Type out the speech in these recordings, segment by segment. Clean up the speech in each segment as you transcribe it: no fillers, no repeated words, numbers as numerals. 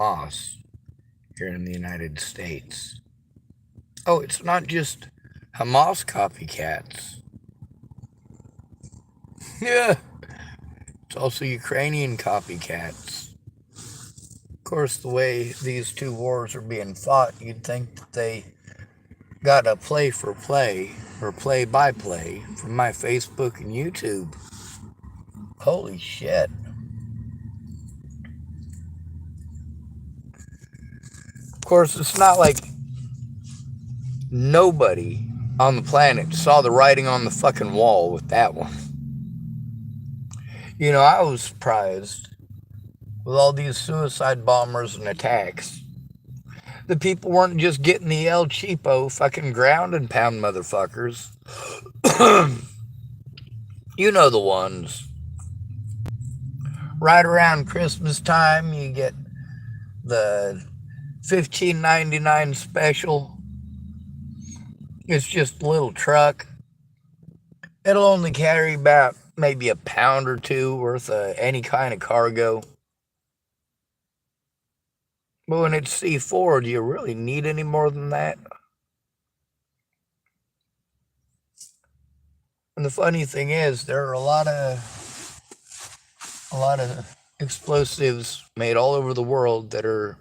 Hamas here in the United States. Oh, it's not just Hamas copycats. Yeah, it's also Ukrainian copycats. Of course, the way these two wars are being fought, you'd think that they got a play for play or play by play from my Facebook and YouTube. Holy shit. Of course, it's not like nobody on the planet saw the writing on the fucking wall with that one. You know, I was surprised with all these suicide bombers and attacks. The people weren't just getting the El Cheapo fucking ground and pound motherfuckers. You know the ones. Right around Christmas time, you get the $15.99 special. It's just a little truck. It'll only carry about maybe a pound or two worth of any kind of cargo. But when it's C4, do you really need any more than that? And the funny thing is, there are a lot of explosives made all over the world that are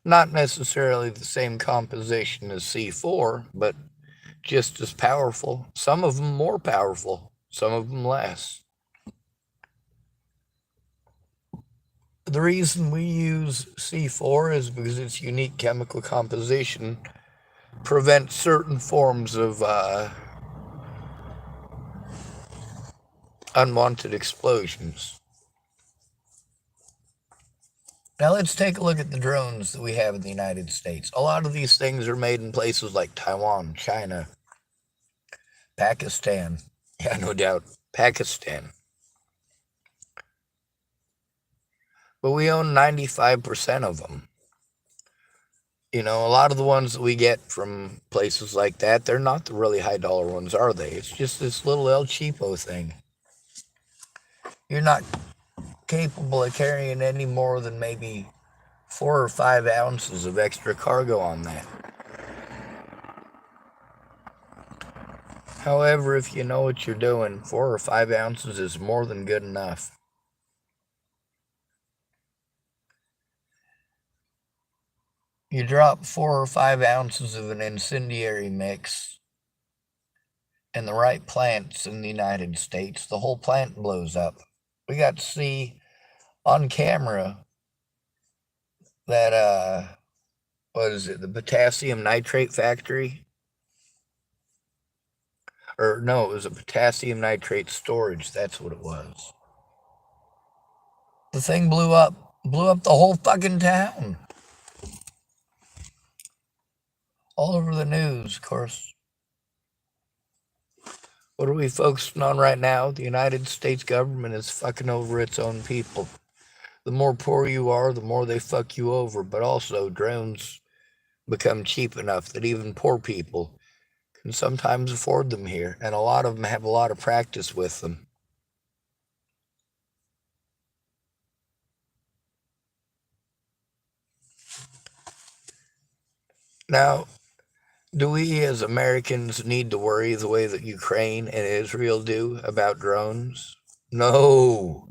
not necessarily the same composition as C4, but just as powerful. Some of them more powerful, some of them less. The reason we use C4 is because its unique chemical composition prevents certain forms of unwanted explosions. Now let's take a look at the drones that we have in the United States. A lot of these things are made in places like Taiwan, China, Pakistan. Yeah, no doubt, Pakistan. But we own 95% of them. You know, a lot of the ones that we get from places like that, they're not the really high dollar ones, are they? It's just this little El Cheapo thing. You're not capable of carrying any more than maybe 4 or 5 ounces of extra cargo on that. However, if you know what you're doing, 4 or 5 ounces is more than good enough. You drop 4 or 5 ounces of an incendiary mix in the right plants in the United States, the whole plant blows up. We got to see on camera that, what is it, the potassium nitrate factory? Or no, it was a potassium nitrate storage, that's what it was. The thing blew up the whole fucking town. All over the news, of course. What are we focusing on right now? The United States government is fucking over its own people. The more poor you are, the more they fuck you over. But also, drones become cheap enough that even poor people can sometimes afford them here. And a lot of them have a lot of practice with them. Now, do we as Americans need to worry the way that Ukraine and Israel do about drones? No.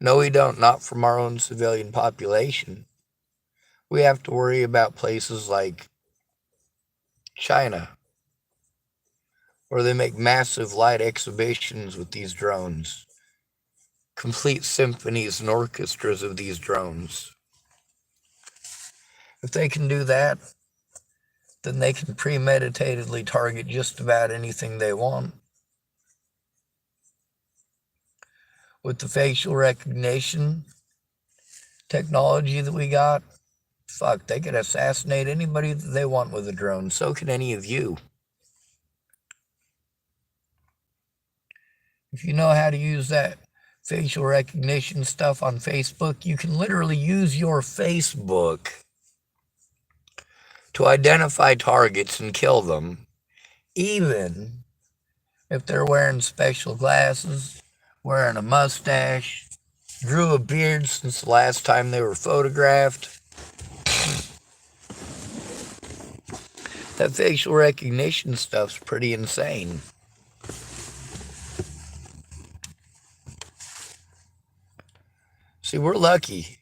No, we don't. Not from our own civilian population. We have to worry about places like China, where they make massive light exhibitions with these drones, complete symphonies and orchestras of these drones. If they can do that, then they can premeditatedly target just about anything they want. With the facial recognition technology that we got, fuck, they could assassinate anybody that they want with a drone. So can any of you. If you know how to use that facial recognition stuff on Facebook, you can literally use your Facebook to identify targets and kill them, even if they're wearing special glasses, wearing a mustache, Grew a beard since the last time they were photographed. That facial recognition stuff's pretty insane. See, we're lucky.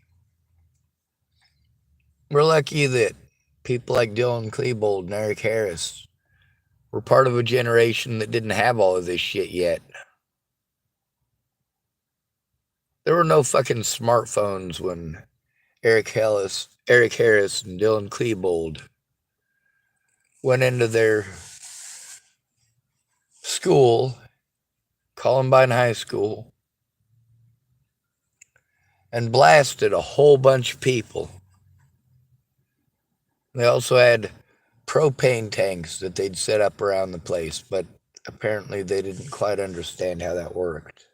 We're lucky that people like Dylan Klebold and Eric Harris were part of a generation that didn't have all of this shit yet. There were no fucking smartphones when Eric Harris and Dylan Klebold went into their school, Columbine High School, and blasted a whole bunch of people. They also had propane tanks that they'd set up around the place, but apparently they didn't quite understand how that worked.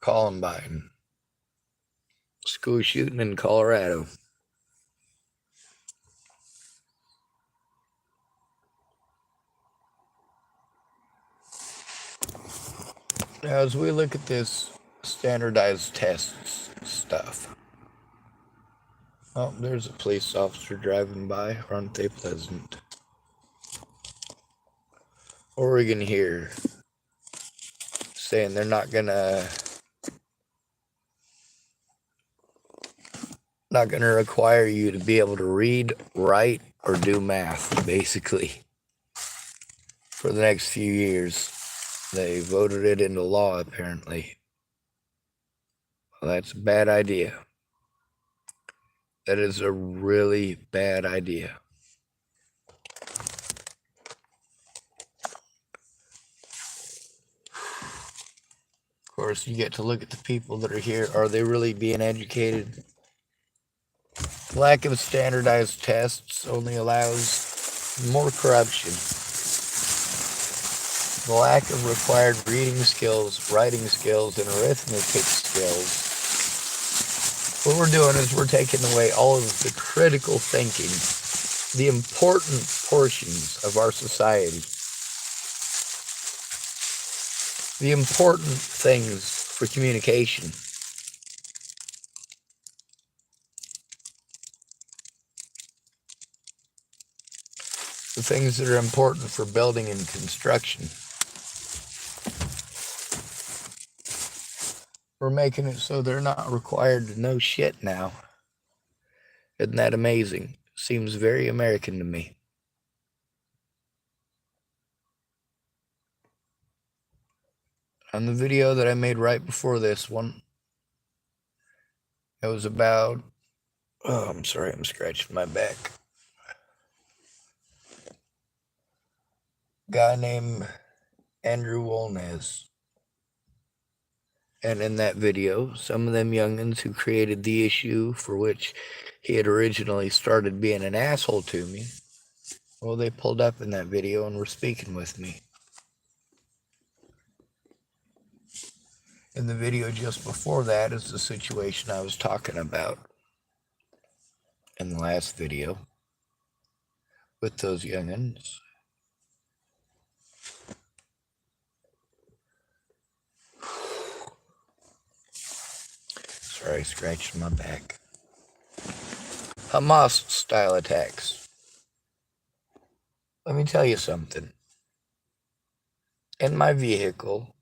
Columbine. School shooting in Colorado. Now, as we look at this standardized tests stuff. Oh, there's a police officer driving by. Aren't they pleasant? Oregon here saying they're not gonna require you to be able to read, write, or do math, basically. For the next few years. They voted it into law, apparently. Well, that's a bad idea. That is a really bad idea. Of course, you get to look at the people that are here. Are they really being educated? Lack of standardized tests only allows more corruption. The lack of required reading skills, writing skills, and arithmetic skills. What we're doing is we're taking away all of the critical thinking, the important portions of our society, the important things for communication. The things that are important for building and construction. We're making it so they're not required to know shit now. Isn't that amazing? Seems very American to me. On the video that I made right before this one, it was about... Oh, I'm sorry, I'm scratching my back. Guy named Andrew Wolnez. And in that video, some of them youngins who created the issue for which he had originally started being an asshole to me, well, they pulled up in that video and were speaking with me. In the video just before that is the situation I was talking about in the last video with those youngins. Sorry, scratching my back. Hamas-style attacks. Let me tell you something. In my vehicle,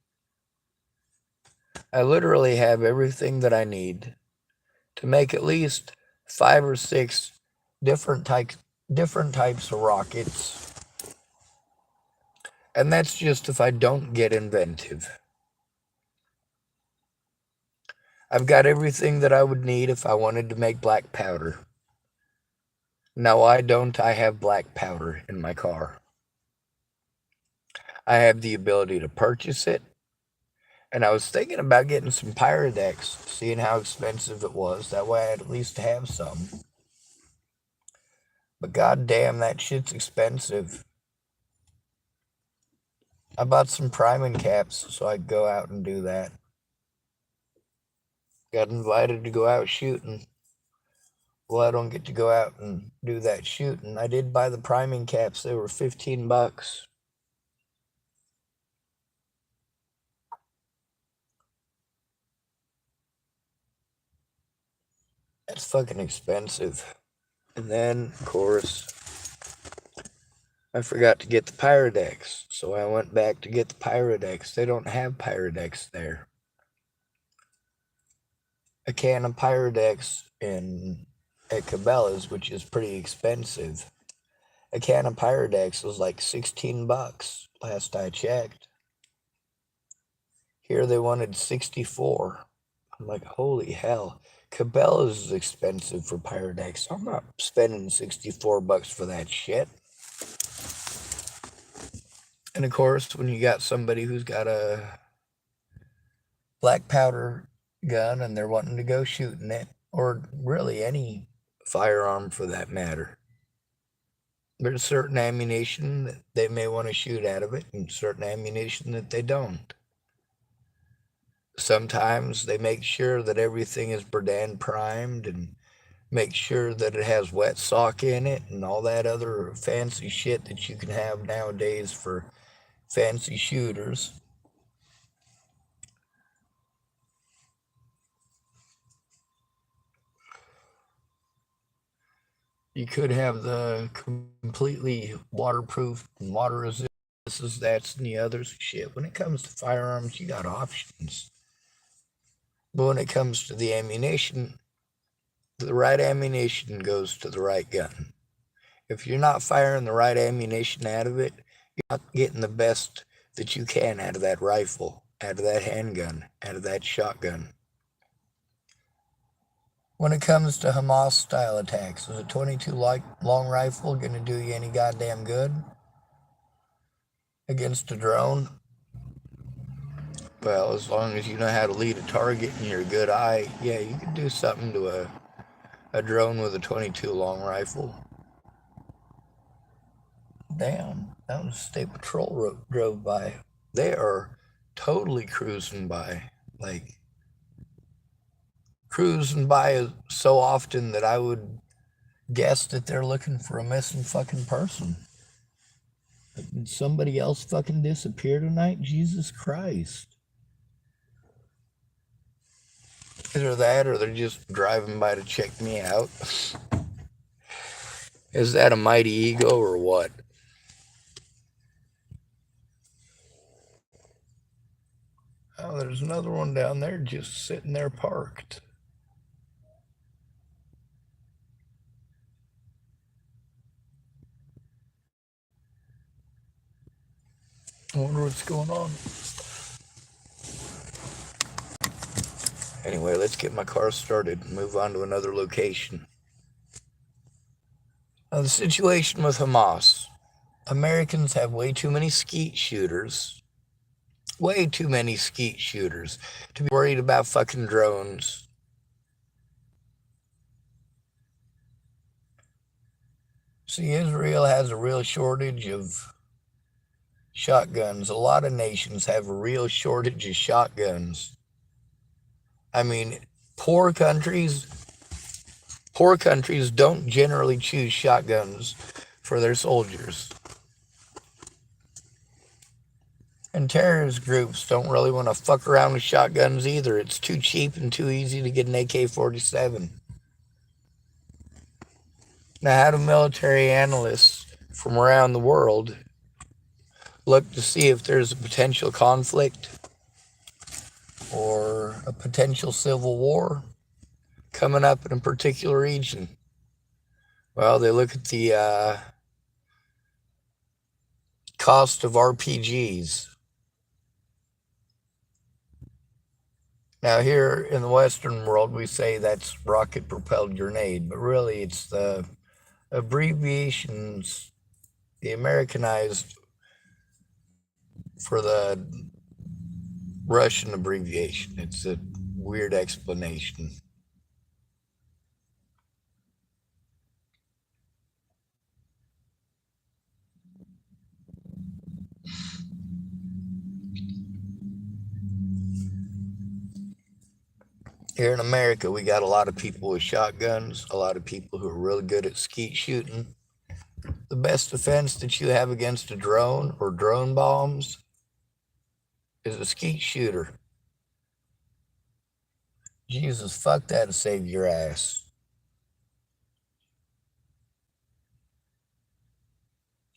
I literally have everything that I need to make at least 5 or 6 different types of rockets. And that's just if I don't get inventive. I've got everything that I would need if I wanted to make black powder. No, I don't. I have black powder in my car. I have the ability to purchase it. And I was thinking about getting some Pyrodex, seeing how expensive it was. That way I'd at least have some. But goddamn, that shit's expensive. I bought some priming caps so I could go out and do that. Got invited to go out shooting. Well, I don't get to go out and do that shooting. I did buy the priming caps. They were $15. That's fucking expensive. And then, of course, I forgot to get the Pyrodex. So I went back to get the Pyrodex. They don't have Pyrodex there. A can of Pyrodex at Cabela's, which is pretty expensive. A can of Pyrodex was like $16 last I checked. Here they wanted 64. I'm like, holy hell. Cabela's is expensive for Pyrodex. I'm not spending $64 for that shit. And of course, when you got somebody who's got a black powder gun and they're wanting to go shooting it, or really any firearm for that matter, there's certain ammunition that they may want to shoot out of it and certain ammunition that they don't. Sometimes they make sure that everything is Berdan primed and make sure that it has wet sock in it and all that other fancy shit that you can have nowadays for fancy shooters. You could have the completely waterproof and water resistant, this, that's, and the others. Shit, when it comes to firearms, you got options. But when it comes to the ammunition, the right ammunition goes to the right gun. If you're not firing the right ammunition out of it, you're not getting the best that you can out of that rifle, out of that handgun, out of that shotgun. When it comes to Hamas style attacks, is a 22 long rifle going to do you any goddamn good against a drone? Well, as long as you know how to lead a target and you're a good eye, yeah, you can do something to a drone with a 22 long rifle. Damn, that was State Patrol drove by. They are totally cruising by, like cruising by so often that I would guess that they're looking for a missing fucking person. Did somebody else fucking disappear tonight? Jesus Christ. Either that or they're just driving by to check me out. Is that a mighty ego or what? Oh, there's another one down there just sitting there parked. I wonder what's going on. Anyway, let's get my car started and move on to another location. Now, the situation with Hamas. Americans have way too many skeet shooters. Way too many skeet shooters to be worried about fucking drones. See, Israel has a real shortage of shotguns. A lot of nations have a real shortage of shotguns. I mean, poor countries don't generally choose shotguns for their soldiers. And terrorist groups don't really want to fuck around with shotguns either. It's too cheap and too easy to get an AK-47. Now, how do military analysts from around the world look to see if there's a potential conflict or a potential civil war coming up in a particular region? Well, they look at the cost of RPGs. Now, here in the Western world, we say that's rocket-propelled grenade, but really it's the abbreviations, the Americanized for the Russian abbreviation. It's a weird explanation. Here in America, we got a lot of people with shotguns, a lot of people who are really good at skeet shooting. The best defense that you have against a drone or drone bombs is a skeet shooter. Jesus, fuck that and save your ass.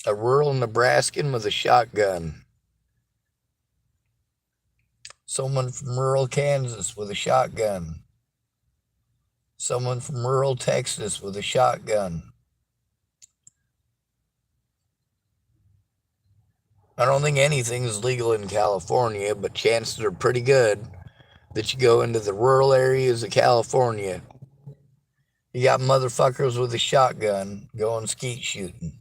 A rural Nebraskan with a shotgun. Someone from rural Kansas with a shotgun. Someone from rural Texas with a shotgun. I don't think anything is legal in California, but chances are pretty good that you go into the rural areas of California, you got motherfuckers with a shotgun going skeet shooting.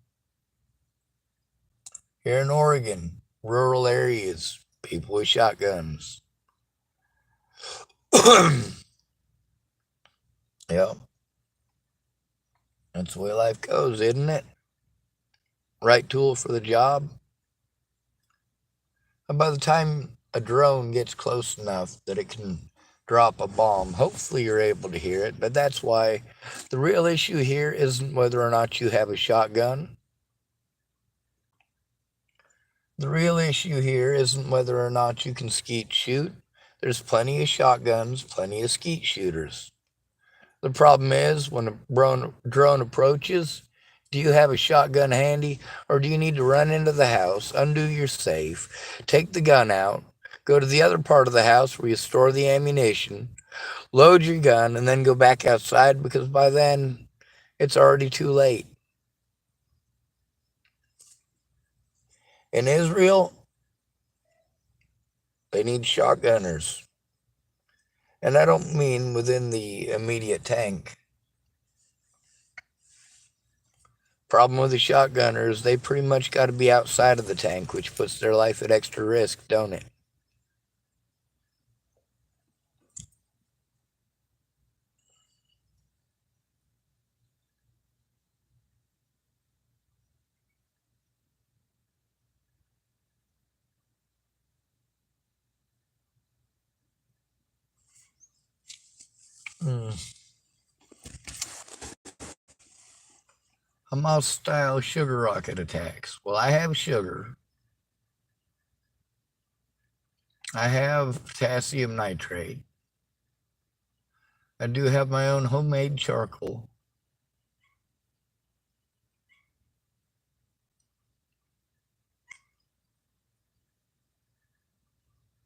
Here in Oregon, rural areas, people with shotguns. Yep. That's the way life goes, isn't it? Right tool for the job. And by the time a drone gets close enough that it can drop a bomb, hopefully you're able to hear it. But that's why the real issue here isn't whether or not you have a shotgun. The real issue here isn't whether or not you can skeet shoot. There's plenty of shotguns, plenty of skeet shooters. The problem is when a drone approaches, do you have a shotgun handy, or do you need to run into the house, undo your safe, take the gun out, go to the other part of the house where you store the ammunition, load your gun, and then go back outside because by then it's already too late? In Israel, they need shotgunners. And I don't mean within the immediate tank. Problem with the shotgunners, they pretty much got to be outside of the tank, which puts their life at extra risk, don't it? Hamas-style sugar rocket attacks. Well, I have sugar. I have potassium nitrate. I do have my own homemade charcoal.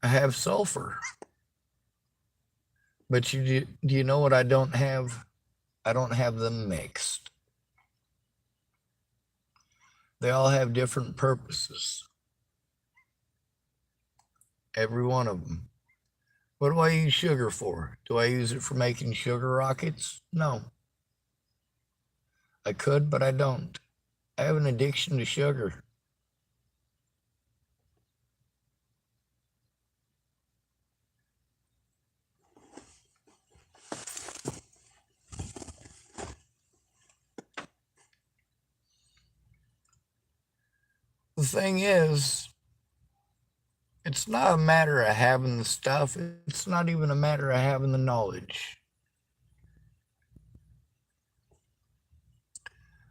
I have sulfur. But do you know what I don't have? I don't have them mixed. They all have different purposes. Every one of them. What do I use sugar for? Do I use it for making sugar rockets? No. I could, but I don't. I have an addiction to sugar. The thing is, it's not a matter of having the stuff. It's not even a matter of having the knowledge.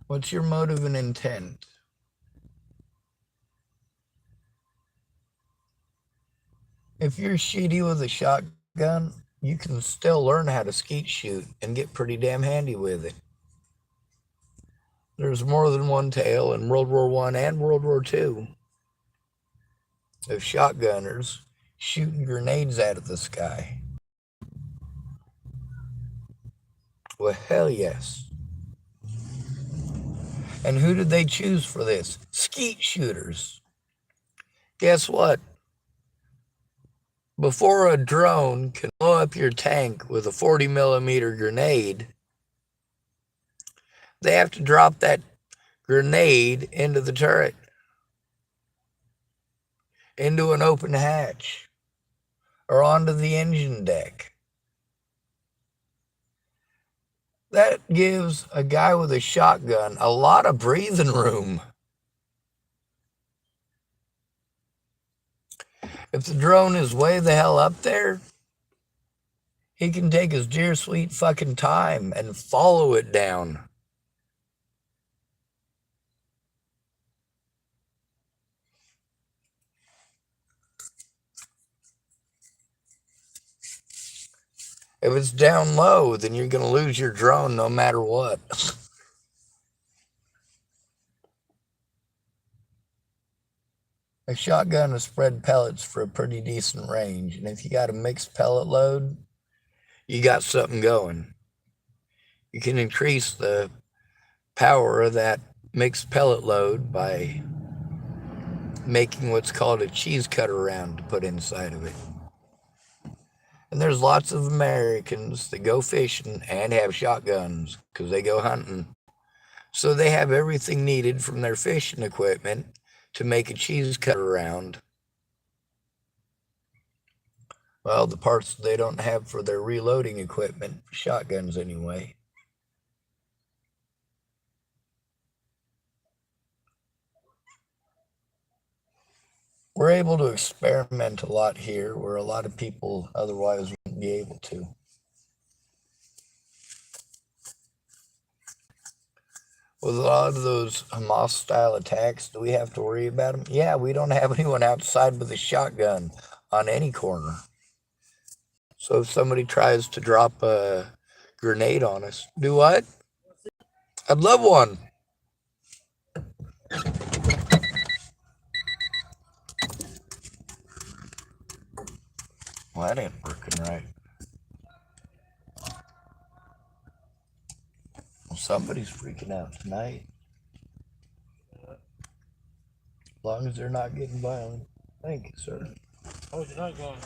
What's your motive and intent? If you're shitty with a shotgun, you can still learn how to skeet shoot and get pretty damn handy with it. There's more than one tale in World War I and World War II of shotgunners shooting grenades out of the sky. Well, hell yes. And who did they choose for this? Skeet shooters. Guess what? Before a drone can blow up your tank with a 40 millimeter grenade, they have to drop that grenade into the turret, into an open hatch, or onto the engine deck. That gives a guy with a shotgun a lot of breathing room. If the drone is way the hell up there, He can take his dear sweet fucking time and follow it down. If it's down low, then you're going to lose your drone no matter what. A shotgun will spread pellets for a pretty decent range, and if you got a mixed pellet load, you got something going. You can increase the power of that mixed pellet load by making what's called a cheese cutter round to put inside of it. And there's lots of Americans that go fishing and have shotguns because they go hunting. So they have everything needed from their fishing equipment to make a cheese cutter round. Well, the parts they don't have for their reloading equipment, shotguns anyway. We're able to experiment a lot here where a lot of people otherwise wouldn't be able to. With a lot of those Hamas style attacks, do we have to worry about them? Yeah, we don't have anyone outside with a shotgun on any corner. So if somebody tries to drop a grenade on us, do what? I'd love one. Well, that ain't working right. Well, somebody's freaking out tonight. As long as they're not getting violent. Thank you, sir. How's your night going?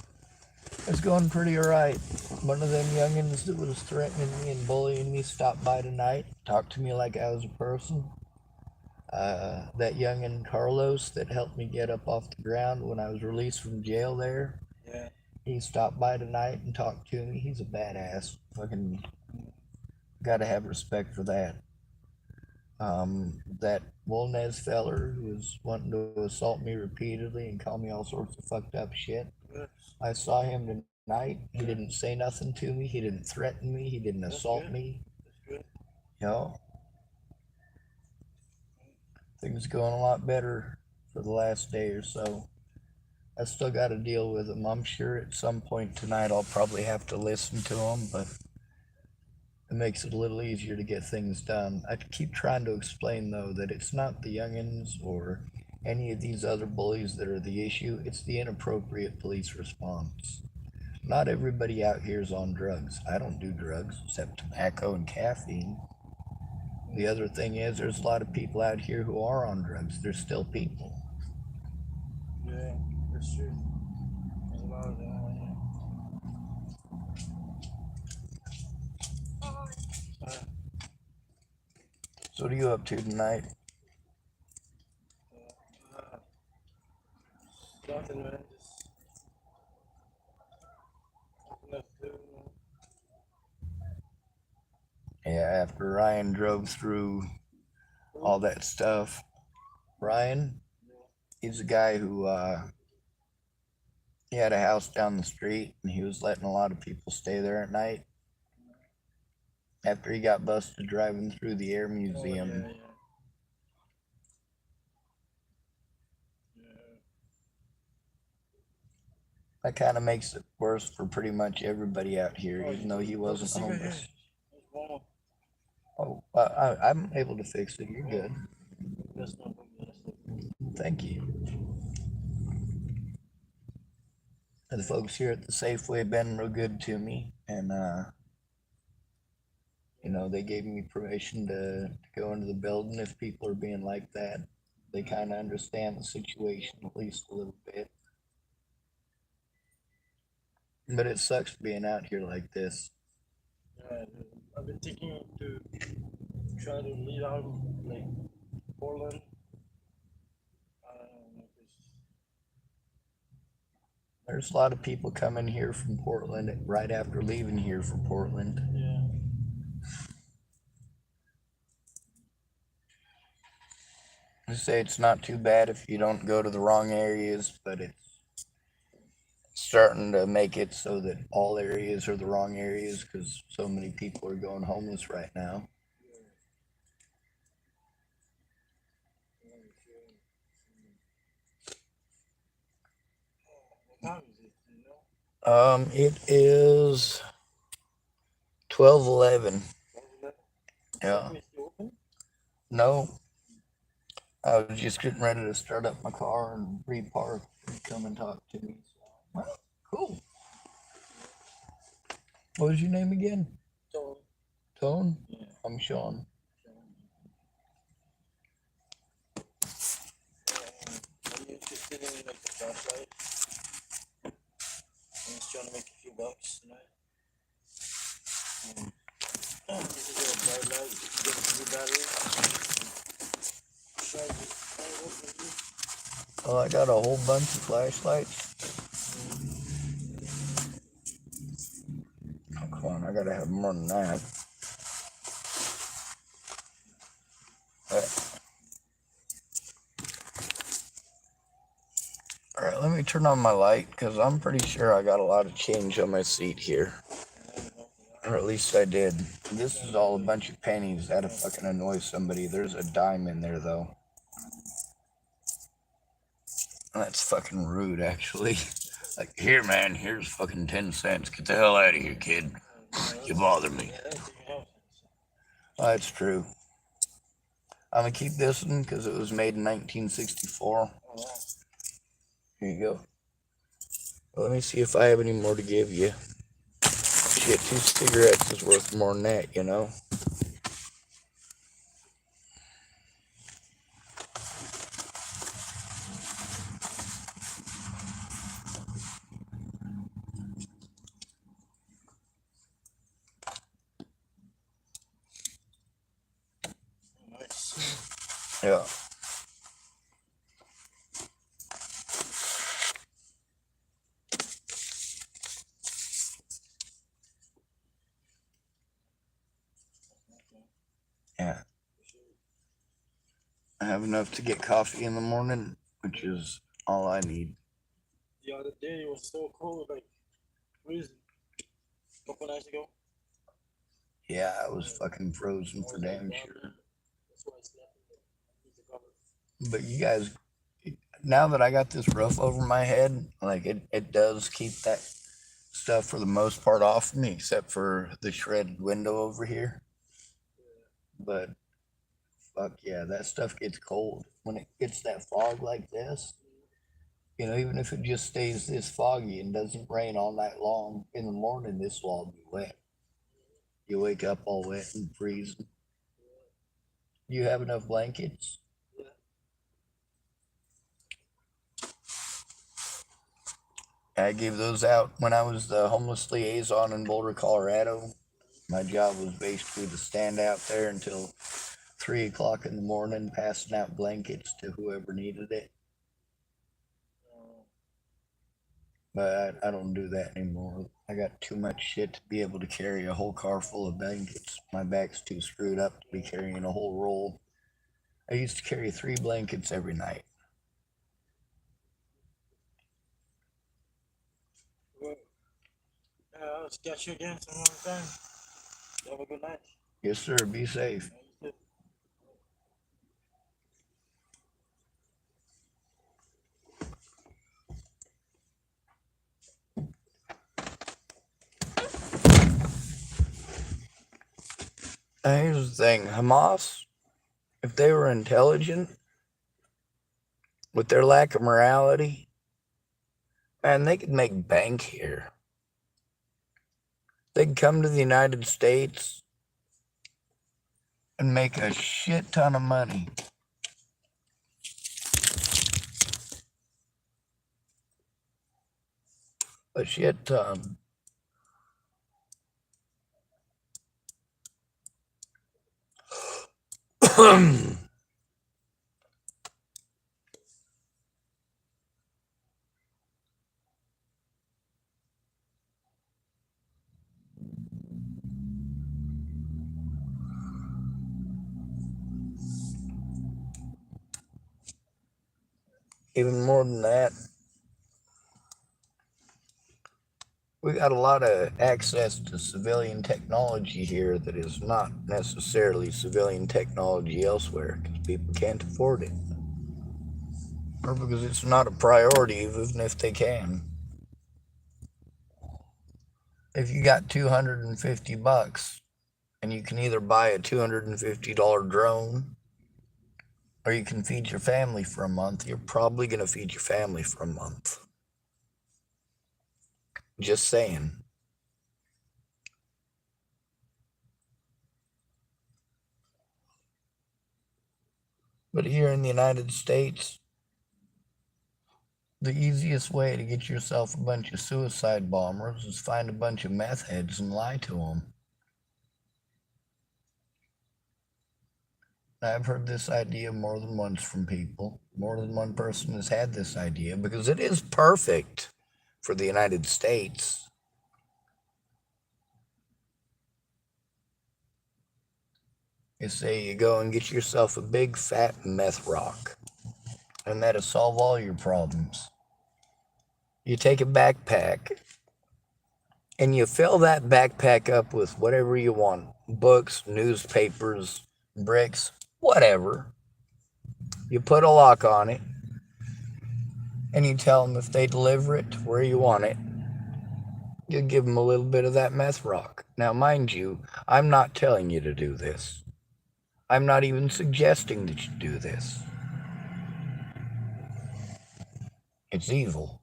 It's going pretty alright. One of them youngins that was threatening me and bullying me stopped by tonight, talked to me like I was a person. That youngin Carlos that helped me get up off the ground when I was released from jail there. Yeah. He stopped by tonight and talked to me. He's a badass. Fucking gotta have respect for that. That Wolnez feller who was wanting to assault me repeatedly and call me all sorts of fucked up shit. Good. I saw him tonight. He didn't say nothing to me. He didn't threaten me. He didn't assault me. That's good. You know, things going a lot better for the last day or so. I still got to deal with him. I'm sure at some point tonight I'll probably have to listen to him, but it makes it a little easier to get things done. I keep trying to explain, though, that it's not the youngins or any of these other bullies that are the issue. It's the inappropriate police response. Not everybody out here is on drugs. I don't do drugs except tobacco and caffeine. The other thing is there's a lot of people out here who are on drugs. They're still people. Yeah, that's true. There's a lot of them out here. So what are you up to tonight? Nothing, man. Just nothing to do, man. Yeah, after Ryan drove through all that stuff. Ryan, he's a guy who he had a house down the street and he was letting a lot of people stay there at night. After he got busted driving through the Air Museum. Oh, yeah. That kind of makes it worse for pretty much everybody out here, even though he wasn't homeless. Oh, I'm able to fix it. You're good. That's no problem. Thank you. And the folks here at the Safeway have been real good to me, and you know, they gave me permission to go into the building if people are being like that. They kind of understand the situation at least a little bit. But it sucks being out here like this. Yeah, I've been thinking to try to leave out like Portland. I don't know if it's There's a lot of people coming here from Portland right after leaving here from Portland. yeah. I say it's not too bad if you don't go to the wrong areas, but it's starting to make it so that all areas are the wrong areas because so many people are going homeless right now. What time is it? You know? It is 12:11. Yeah. Is it open? No, I was just getting ready to start up my car and repark and come and talk to me. So, well, cool. What was your name again? So, Tone? yeah. I'm Sean. Are you interested in like a flashlight? I'm just trying to make a few bucks tonight. This is a bright light. You get a good battery. Charge it. Oh, I got a whole bunch of flashlights. Oh, come on, I gotta have more than that. All right, let me turn on my light because I'm pretty sure I got a lot of change on my seat here. Or at least I did. This is all a bunch of pennies. That'll fucking annoy somebody. There's a dime in there, though. That's fucking rude, actually. Like, here, man, here's fucking 10 cents. Get the hell out of here, kid. You bother me. Well, that's true. I'm gonna keep this one because it was made in 1964. Here you go. Well, let me see if I have any more to give you. Shit, 2 cigarettes is worth more than that, you know? Nice. Yeah. Yeah. I have enough to get coffee in the morning, which is all I need. The other day it was so cold, like freezing. A couple nights ago. Yeah, I was fucking frozen for damn sure. That's why I slept in the cover. But you guys, now that I got this roof over my head, like it does keep that stuff for the most part off me, except for the shredded window over here. But fuck yeah, that stuff gets cold when it gets that fog like this. You know, even if it just stays this foggy and doesn't rain all night long, in the morning this will all be wet. You wake up all wet and freezing. You have enough blankets? I gave those out when I was the homeless liaison in Boulder, Colorado. My job was basically to stand out there until 3 o'clock in the morning, passing out blankets to whoever needed it. But I don't do that anymore. I got too much shit to be able to carry a whole car full of blankets. My back's too screwed up to be carrying a whole roll. I used to carry 3 blankets every night. Well, I'll catch you again some other time. You have a good night. Yes, sir. Be safe. You too. Here's the thing, Hamas, if they were intelligent with their lack of morality, man, they could make bank here. They could come to the United States and make a shit ton of money. A shit ton. Even more than that, We got a lot of access to civilian technology here that is not necessarily civilian technology elsewhere because people can't afford it. Or because it's not a priority, even if they can. If you got $250 and you can either buy a $250 drone or you can feed your family for a month, you're probably going to feed your family for a month. Just saying. But here in the United States, the easiest way to get yourself a bunch of suicide bombers is find a bunch of meth heads and lie to them. I've heard this idea more than once from people. More than one person has had this idea because it is perfect for the United States. You say you go and get yourself a big fat meth rock, and that'll solve all your problems. You take a backpack, and you fill that backpack up with whatever you want. Books, newspapers, bricks, whatever. You put a lock on it, and you tell them if they deliver it to where you want it, you give them a little bit of that meth rock. Now, mind you, I'm not telling you to do this. I'm not even suggesting that you do this. It's evil.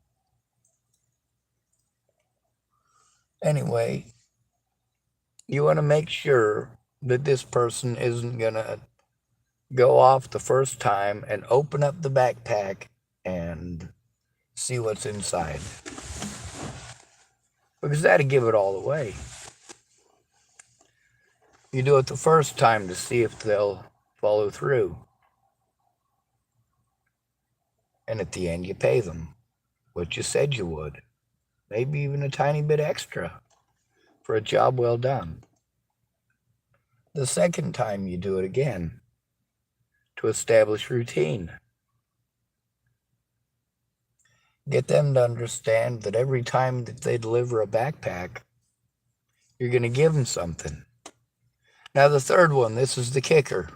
Anyway, you want to make sure that this person isn't going to go off the first time and open up the backpack and see what's inside. Because that'd give it all away. You do it the first time to see if they'll follow through. And at the end, you pay them what you said you would. Maybe even a tiny bit extra for a job well done. The second time, you do it again to establish routine. Get them to understand that every time that they deliver a backpack, you're going to give them something. Now, the third one, this is the kicker.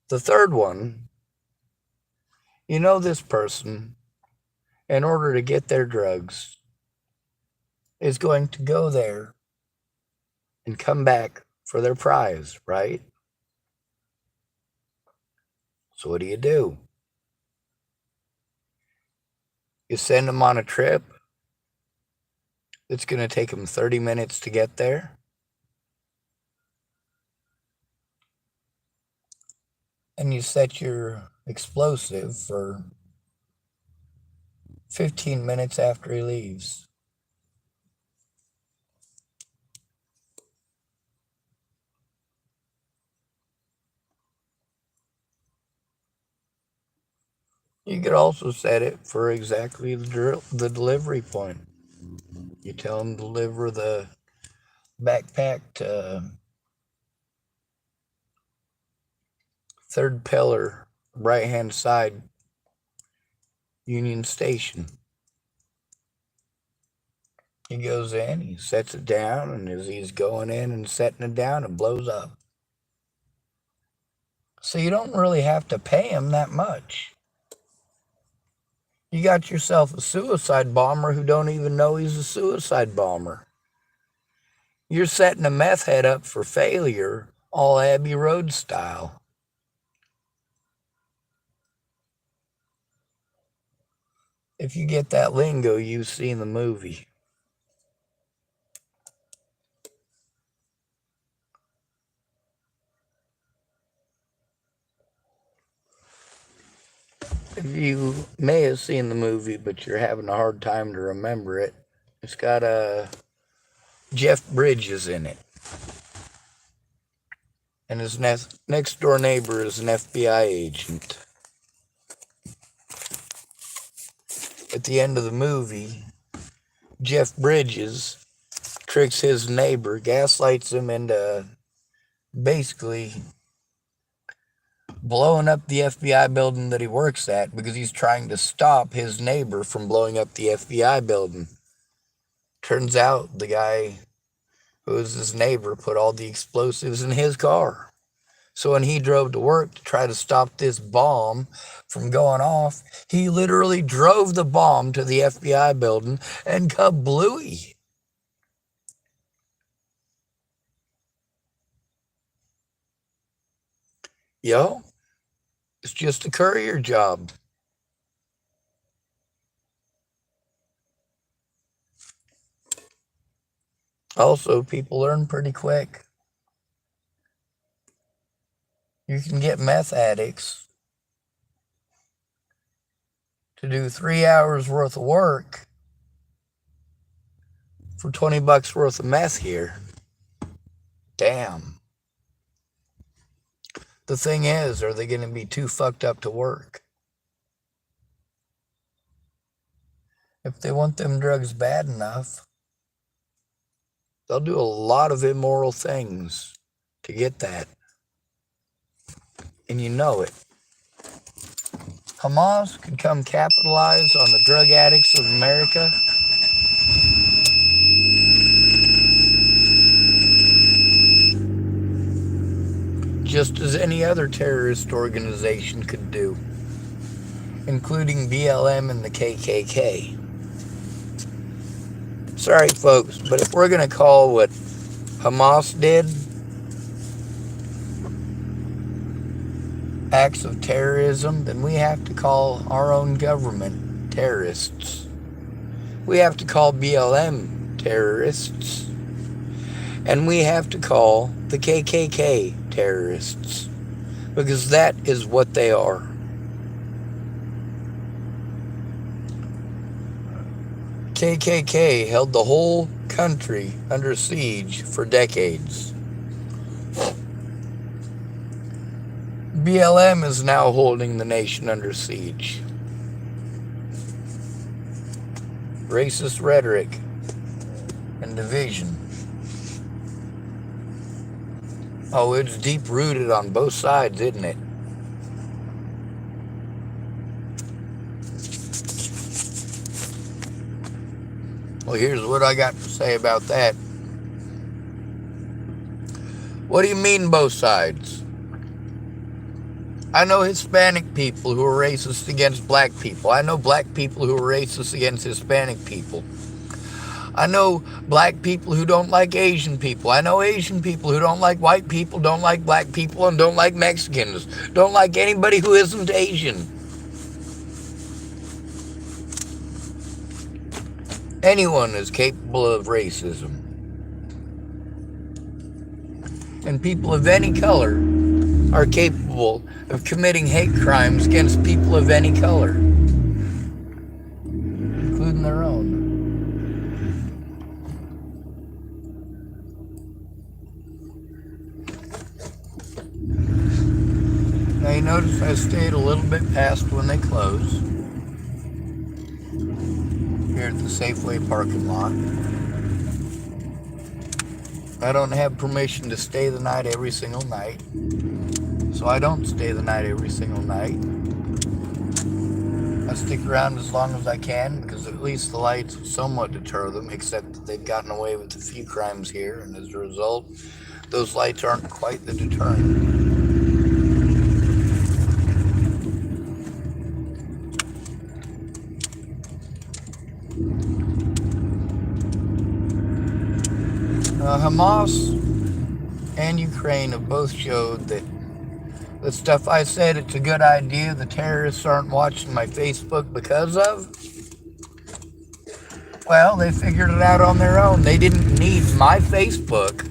The third one, you know this person, in order to get their drugs, is going to go there and come back for their prize, right? So what do? You send them on a trip. It's going to take them 30 minutes to get there. And you set your explosive for 15 minutes after he leaves. You could also set it for exactly the delivery point. You tell them to deliver the backpack to third pillar, right-hand side, Union Station. He goes in, he sets it down, and as he's going in and setting it down, it blows up. So you don't really have to pay him that much. You got yourself a suicide bomber who don't even know he's a suicide bomber. You're setting a meth head up for failure, all Abbey Road style. If you get that lingo you see in the movie. You may have seen the movie, but you're having a hard time to remember it. It's got Jeff Bridges in it. And his next door neighbor is an FBI agent. At the end of the movie, Jeff Bridges tricks his neighbor, gaslights him into basically blowing up the FBI building that he works at because he's trying to stop his neighbor from blowing up the FBI building. Turns out the guy who was his neighbor put all the explosives in his car. So when he drove to work to try to stop this bomb from going off, he literally drove the bomb to the FBI building and kablooey. Yo, it's just a courier job. Also, people learn pretty quick. You can get meth addicts to do 3 hours worth of work for $20 worth of meth here. Damn. The thing is, are they going to be too fucked up to work? If they want them drugs bad enough, they'll do a lot of immoral things to get that. And you know it. Hamas could come capitalize on the drug addicts of America. Just as any other terrorist organization could do, including BLM and the KKK. Sorry, folks, but if we're going to call what Hamas did acts of terrorism, then we have to call our own government terrorists. We have to call BLM terrorists. And we have to call the KKK terrorists. Because that is what they are. KKK held the whole country under siege for decades. BLM is now holding the nation under siege. Racist rhetoric and division. Oh, it's deep-rooted on both sides, isn't it? Well, here's what I got to say about that. What do you mean both sides? I know Hispanic people who are racist against black people. I know black people who are racist against Hispanic people. I know black people who don't like Asian people. I know Asian people who don't like white people, don't like black people, and don't like Mexicans. Don't like anybody who isn't Asian. Anyone is capable of racism. And people of any color are capable of committing hate crimes against people of any color, including their own. Now you notice I stayed a little bit past when they close here at the Safeway parking lot. I don't have permission to stay the night every single night, so I don't stay the night every single night. I stick around as long as I can because at least the lights somewhat deter them, except that they've gotten away with a few crimes here, and as a result, those lights aren't quite the deterrent. Hamas and Ukraine have both showed that the stuff I said it's a good idea the terrorists aren't watching my Facebook because of, well, they figured it out on their own. They didn't need my Facebook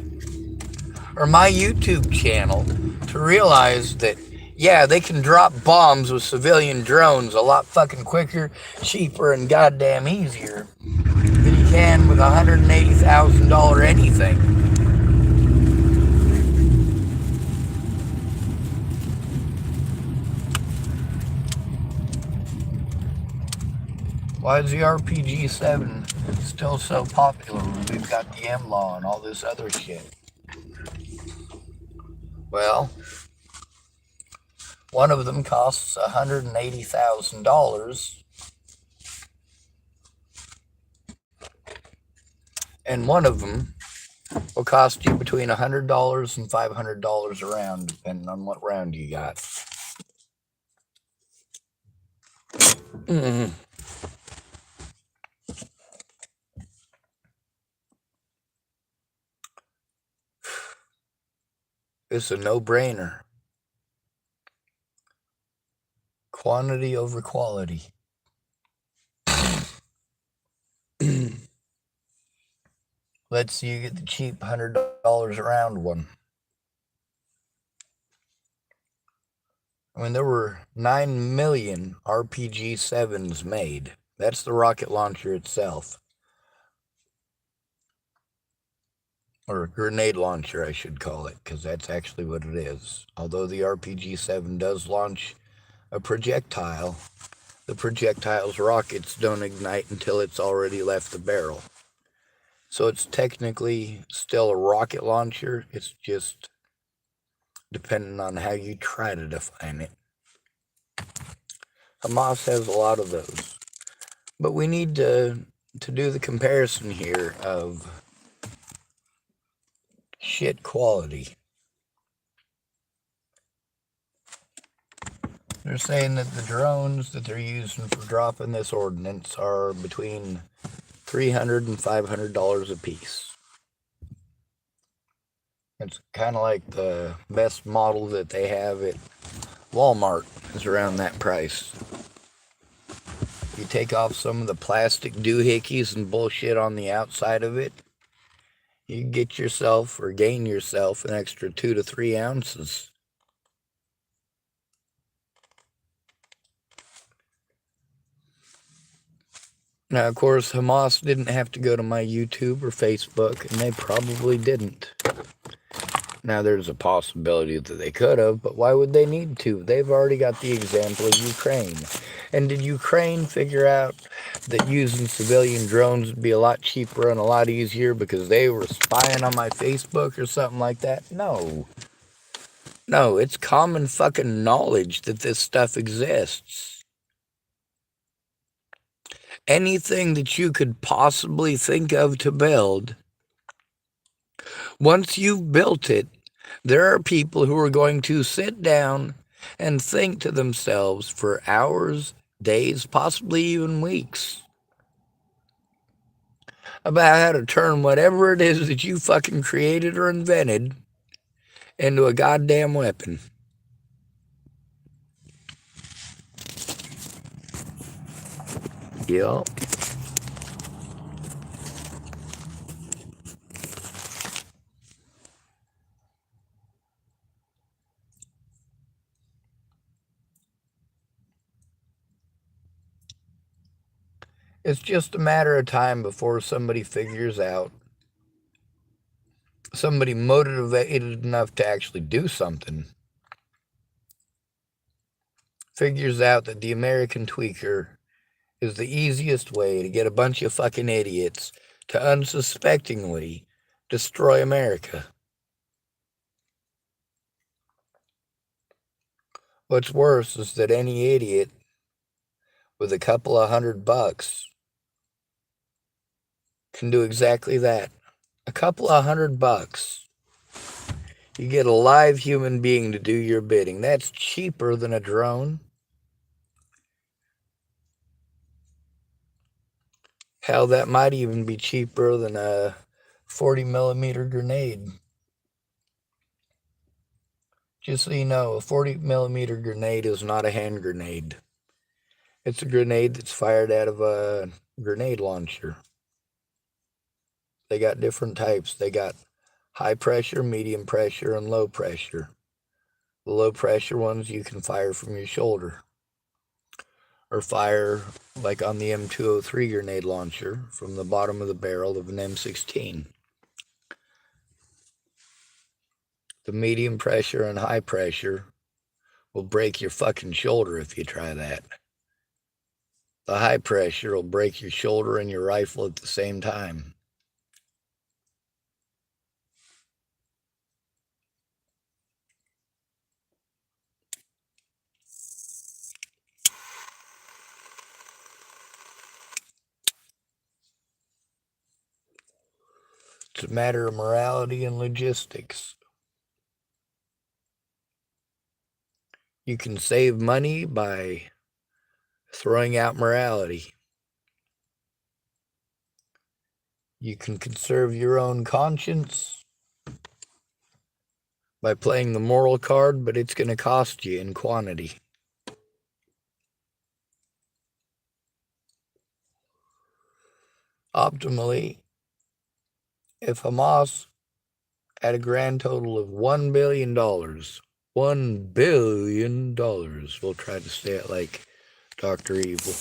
or my YouTube channel to realize that, yeah, they can drop bombs with civilian drones a lot fucking quicker, cheaper, and goddamn easier than you can with $180,000 anything. Why is the RPG-7 still so popular when we've got the M-Law and all this other shit? Well, One of them costs $180,000, and one of them will cost you between $100 and $500 a round, depending on what round you got. Mm. It's a no-brainer. Quantity over quality. Let's see you get the cheap $100 a round one. I mean, there were 9 million RPG-7s made. That's the rocket launcher itself. Or grenade launcher, I should call it, because that's actually what it is. Although the RPG-7 does launch a projectile, the projectile's rockets don't ignite until it's already left the barrel. So it's technically still a rocket launcher. It's just depending on how you try to define it. Hamas has a lot of those. But we need to do the comparison here of shit quality. They're saying that the drones that they're using for dropping this ordinance are between $300 and $500 a piece. It's kind of like the best model that they have at Walmart is around that price. You take off some of the plastic doohickeys and bullshit on the outside of it, you get yourself or gain yourself an extra 2 to 3 ounces. Now, of course, Hamas didn't have to go to my YouTube or Facebook, and they probably didn't. Now, there's a possibility that they could have, but why would they need to? They've already got the example of Ukraine. And did Ukraine figure out that using civilian drones would be a lot cheaper and a lot easier because they were spying on my Facebook or something like that? No. No, it's common fucking knowledge that this stuff exists. Anything that you could possibly think of to build, once you've built it, there are people who are going to sit down and think to themselves for hours, days, possibly even weeks about how to turn whatever it is that you fucking created or invented into a goddamn weapon. Yep. It's just a matter of time before somebody figures out, somebody motivated enough to actually do something, figures out that the American tweaker is the easiest way to get a bunch of fucking idiots to unsuspectingly destroy America. What's worse is that any idiot with a couple of $100 can do exactly that. A couple of $100. You get a live human being to do your bidding. That's cheaper than a drone. Hell, that might even be cheaper than a 40mm grenade. Just so you know, a 40mm grenade is not a hand grenade. It's a grenade that's fired out of a grenade launcher. They got different types. They got high pressure, medium pressure, and low pressure. The low pressure ones you can fire from your shoulder, or fire like on the M203 grenade launcher from the bottom of the barrel of an M16. The medium pressure and high pressure will break your fucking shoulder if you try that. The high pressure will break your shoulder and your rifle at the same time. It's a matter of morality and logistics. You can save money by throwing out morality. You can conserve your own conscience by playing the moral card, but it's going to cost you in quantity. Optimally, if Hamas had a grand total of $1 billion, $1 billion, we'll try to say it like Dr. Evil.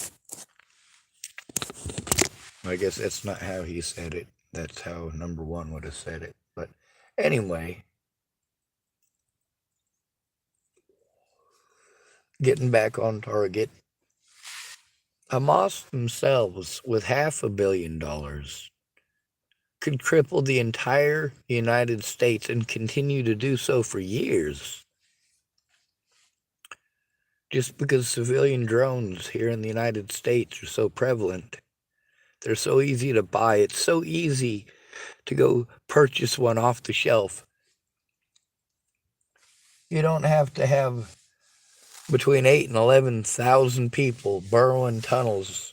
I guess that's not how he said it. That's how number one would have said it. But anyway, getting back on target, Hamas themselves, with $500 million, could cripple the entire United States and continue to do so for years. Just because civilian drones here in the United States are so prevalent. They're so easy to buy. It's so easy to go purchase one off the shelf. You don't have to have between 8,000 and 11,000 people burrowing tunnels.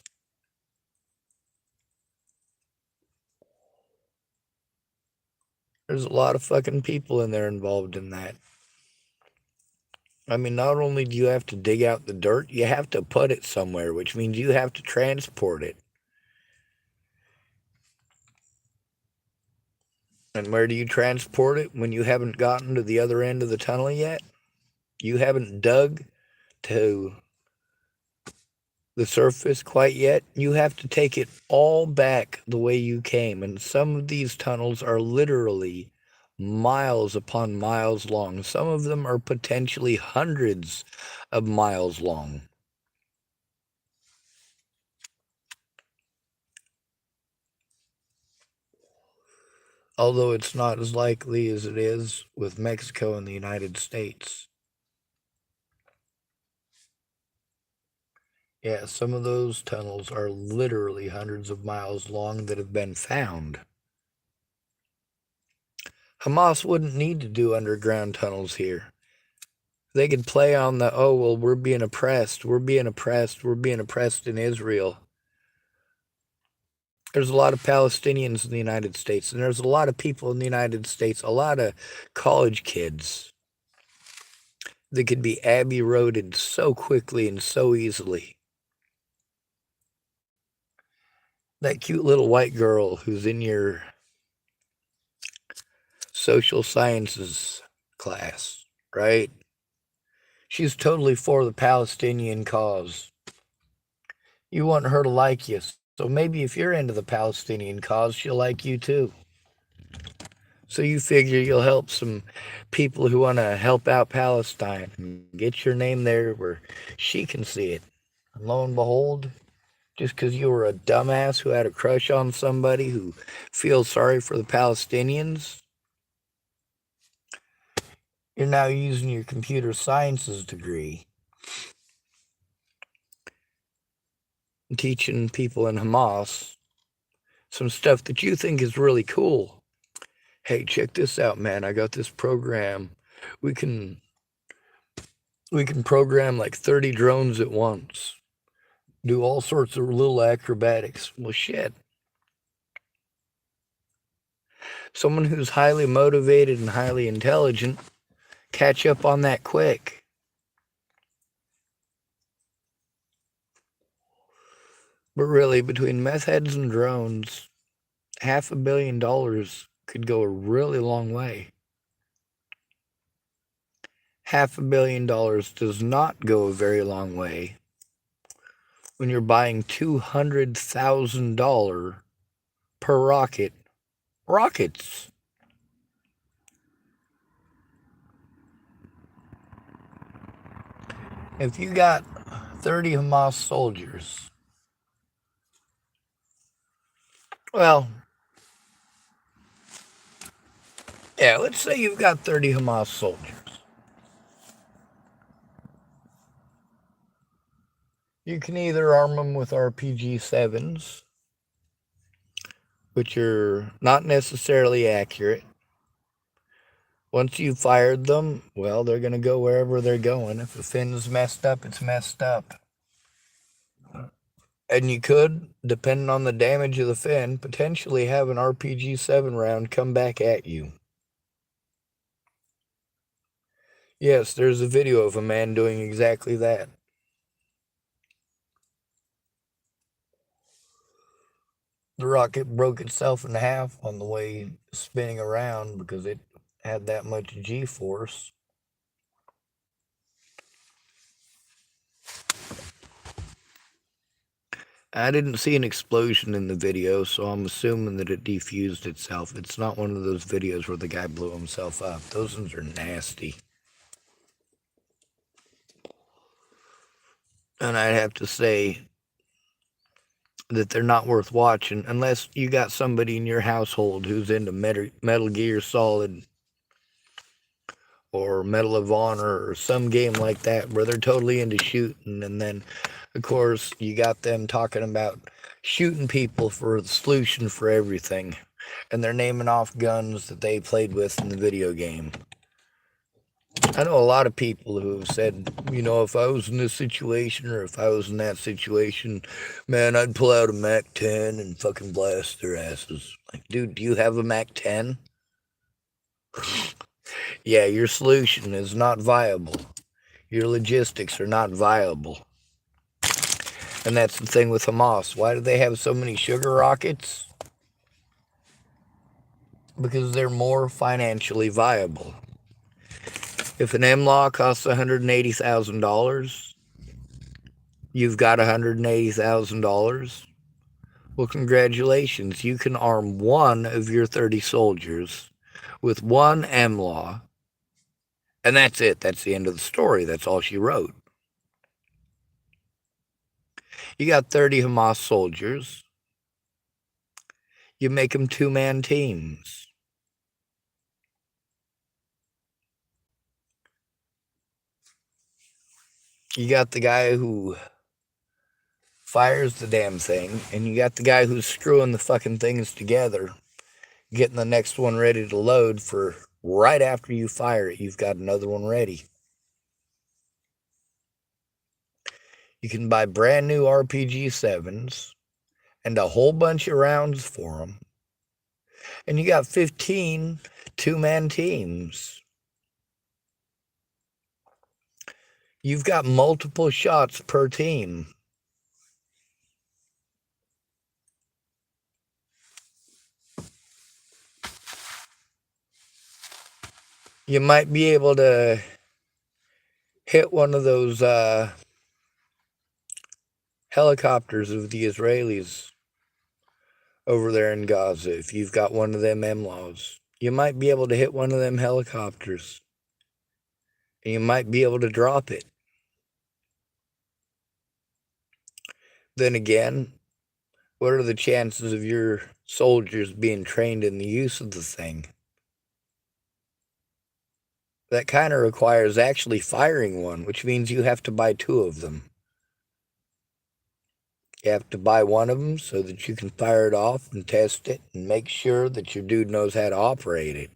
There's a lot of fucking people in there involved in that. I mean, not only do you have to dig out the dirt, you have to put it somewhere, which means you have to transport it. And where do you transport it when you haven't gotten to the other end of the tunnel yet? You haven't dug to the surface quite yet. You have to take it all back the way you came. And some of these tunnels are literally miles upon miles long. Some of them are potentially hundreds of miles long. Although it's not as likely as it is with Mexico and the United States. Yeah, some of those tunnels are literally hundreds of miles long that have been found. Hamas wouldn't need to do underground tunnels here. They could play on the, oh, well, we're being oppressed in Israel. There's a lot of Palestinians in the United States, and there's a lot of people in the United States, a lot of college kids that could be Abbey Roaded so quickly and so easily. That cute little white girl who's in your social sciences class, right? She's totally for the Palestinian cause. You want her to like you, so maybe if you're into the Palestinian cause, she'll like you too. So you figure you'll help some people who want to help out Palestine and get your name there where she can see it. And lo and behold, just because you were a dumbass who had a crush on somebody who feels sorry for the Palestinians, you're now using your computer sciences degree and teaching people in Hamas some stuff that you think is really cool. Hey, check this out, man. I got this program. We can program like 30 drones at once. Do all sorts of little acrobatics. Well, shit. Someone who's highly motivated and highly intelligent, catch up on that quick. But really, between meth heads and drones, $500 million could go a really long way. $500 million does not go a very long way when you're buying $200,000 per rockets. If you got 30 Hamas soldiers, well, yeah, let's say you've got 30 Hamas soldiers. You can either arm them with RPG-7s, which are not necessarily accurate. Once you fired them, well, they're going to go wherever they're going. If the fin's messed up, it's messed up. And you could, depending on the damage of the fin, potentially have an RPG-7 round come back at you. Yes, there's a video of a man doing exactly that. The rocket broke itself in half on the way spinning around because it had that much G-force. I didn't see an explosion in the video, so I'm assuming that it defused itself. It's not one of those videos where the guy blew himself up. Those ones are nasty. And I'd have to say that they're not worth watching unless you got somebody in your household who's into Metal Gear Solid or Medal of Honor or some game like that where they're totally into shooting. And then, of course, you got them talking about shooting people for the solution for everything. And they're naming off guns that they played with in the video game. I know a lot of people who have said, you know, if I was in this situation or if I was in that situation, man, I'd pull out a MAC-10 and fucking blast their asses. Like, dude, do you have a MAC-10? Yeah, your solution is not viable. Your logistics are not viable. And that's the thing with Hamas. Why do they have so many sugar rockets? Because they're more financially viable. If an MLAW costs $180,000, you've got $180,000. Well, congratulations. You can arm one of your 30 soldiers with one MLAW, and that's it. That's the end of the story. That's all she wrote. You got 30 Hamas soldiers. You make them two-man teams. You got the guy who fires the damn thing, and you got the guy who's screwing the fucking things together, getting the next one ready to load for right after you fire it. You've got another one ready. You can buy brand new RPG-7s and a whole bunch of rounds for them. And you got 15 two-man teams. You've got multiple shots per team. You might be able to hit one of those helicopters of the Israelis over there in Gaza if you've got one of them MLAWs. You might be able to hit one of them helicopters. And you might be able to drop it. Then again, what are the chances of your soldiers being trained in the use of the thing? That kind of requires actually firing one, which means you have to buy two of them. You have to buy one of them so that you can fire it off and test it and make sure that your dude knows how to operate it.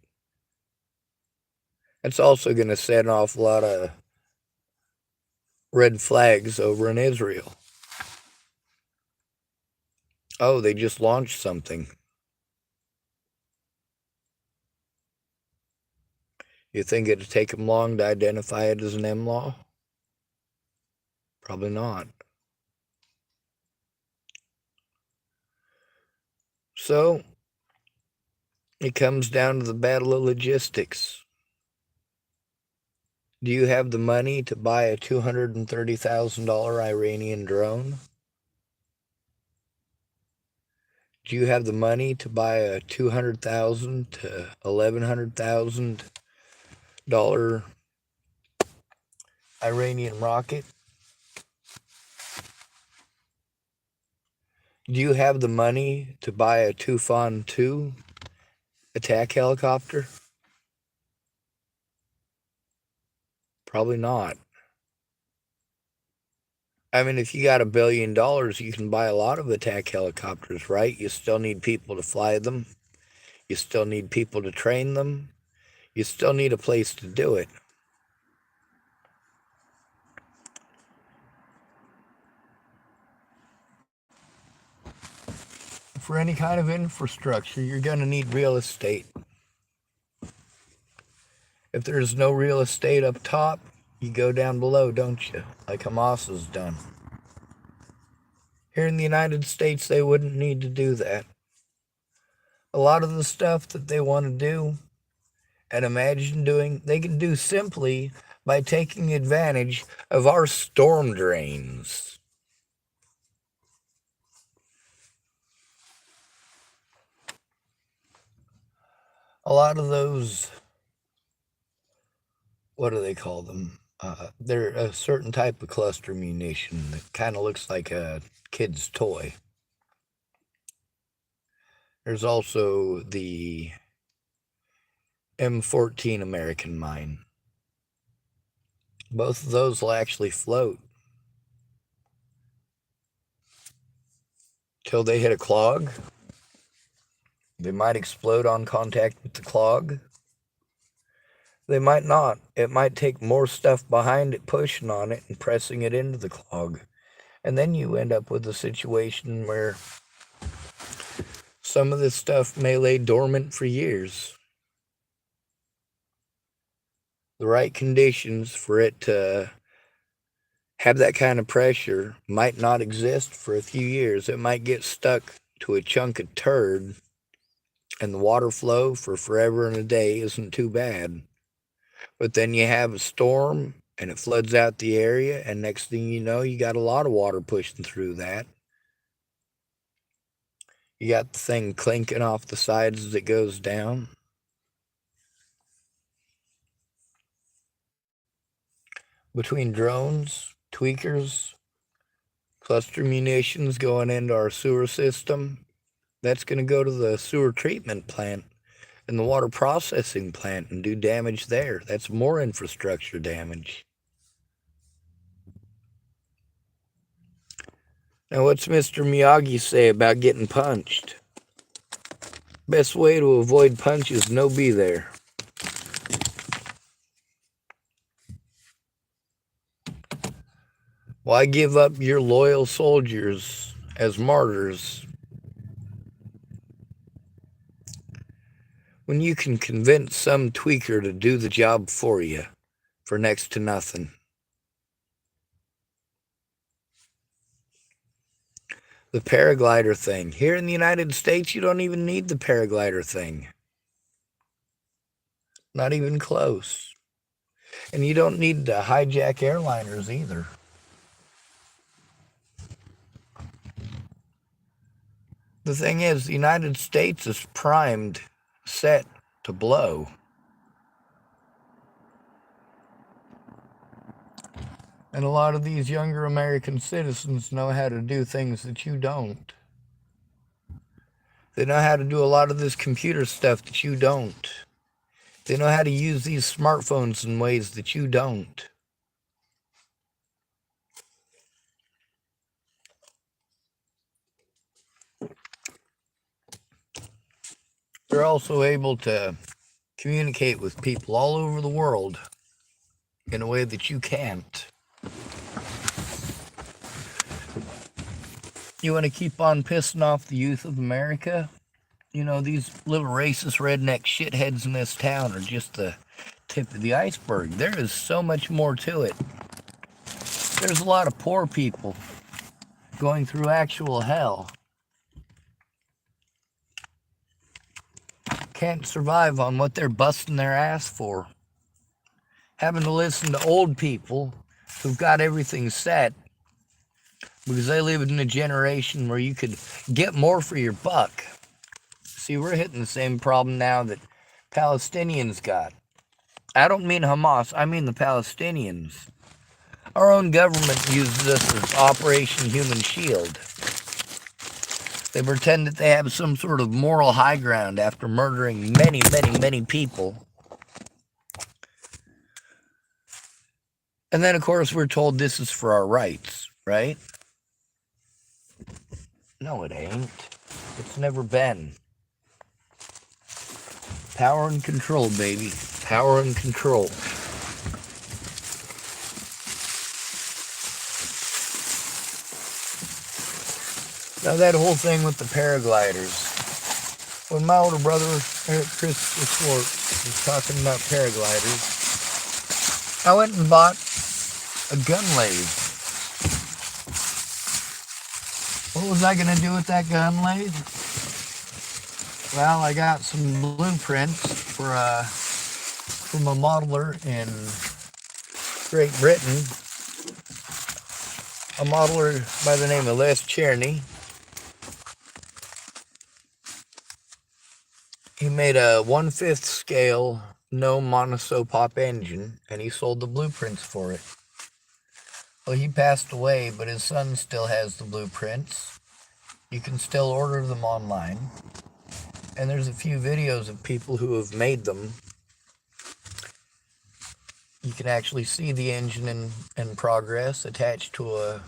That's also going to set off a lot of red flags over in Israel. Oh, they just launched something. You think it'd take them long to identify it as an MLAW? Probably not. So, it comes down to the battle of logistics. Do you have the money to buy a $230,000 Iranian drone? Do you have the money to buy a $200,000 to $1,100,000 Iranian rocket? Do you have the money to buy a Tufan 2 attack helicopter? Probably not. I mean, if you got $1 billion, you can buy a lot of attack helicopters, right? You still need people to fly them. You still need people to train them. You still need a place to do it. For any kind of infrastructure, you're going to need real estate. If there's no real estate up top, you go down below, don't you? Like Hamas has done. Here in the United States, they wouldn't need to do that. A lot of the stuff that they want to do and imagine doing, they can do simply by taking advantage of our storm drains. A lot of those, what do they call them? They're a certain type of cluster munition that kind of looks like a kid's toy. There's also the M14 American mine. Both of those will actually float till they hit a clog. They might explode on contact with the clog. They might not. It might take more stuff behind it pushing on it and pressing it into the clog. And then you end up with a situation where some of this stuff may lay dormant for years. The right conditions for it to have that kind of pressure might not exist for a few years. It might get stuck to a chunk of turd, and the water flow for forever and a day isn't too bad. But then you have a storm and it floods out the area, and next thing you know, you got a lot of water pushing through that. You got the thing clinking off the sides as it goes down. Between drones, tweakers, cluster munitions going into our sewer system, that's going to go to the sewer treatment plant and the water processing plant and do damage there. That's more infrastructure damage. Now, what's Mr. Miyagi say about getting punched? Best way to avoid punches, no be there. Why give up your loyal soldiers as martyrs when you can convince some tweaker to do the job for you for next to nothing? The paraglider thing. Here in the United States, you don't even need the paraglider thing. Not even close. And you don't need to hijack airliners either. The thing is, the United States is primed, set to blow. And a lot of these younger American citizens know how to do things that you don't. They know how to do a lot of this computer stuff that you don't. They know how to use these smartphones in ways that you don't. They're also able to communicate with people all over the world in a way that you can't. You want to keep on pissing off the youth of America? You know, these little racist redneck shitheads in this town are just the tip of the iceberg. There is so much more to it. There's a lot of poor people going through actual hell. Can't survive on what they're busting their ass for. Having to listen to old people who've got everything set because they live in a generation where you could get more for your buck. See, we're hitting the same problem now that Palestinians got. I don't mean Hamas, I mean the Palestinians. Our own government uses us as Operation Human Shield. They pretend that they have some sort of moral high ground after murdering many, many, many people. And then, of course, we're told this is for our rights. right? No, it ain't. It's never been. Power and control, baby. Power and control. Now that whole thing with the paragliders. When my older brother, Christopher Schwartz, was talking about paragliders, I went and bought a gun lathe. What was I going to do with that gun lathe? Well, I got some blueprints from a modeler in Great Britain, a modeler by the name of Les Cherney. He made a 1/5 scale, no monosopop engine, and he sold the blueprints for it. Well, he passed away, but his son still has the blueprints. You can still order them online. And there's a few videos of people who have made them. You can actually see the engine in progress attached to a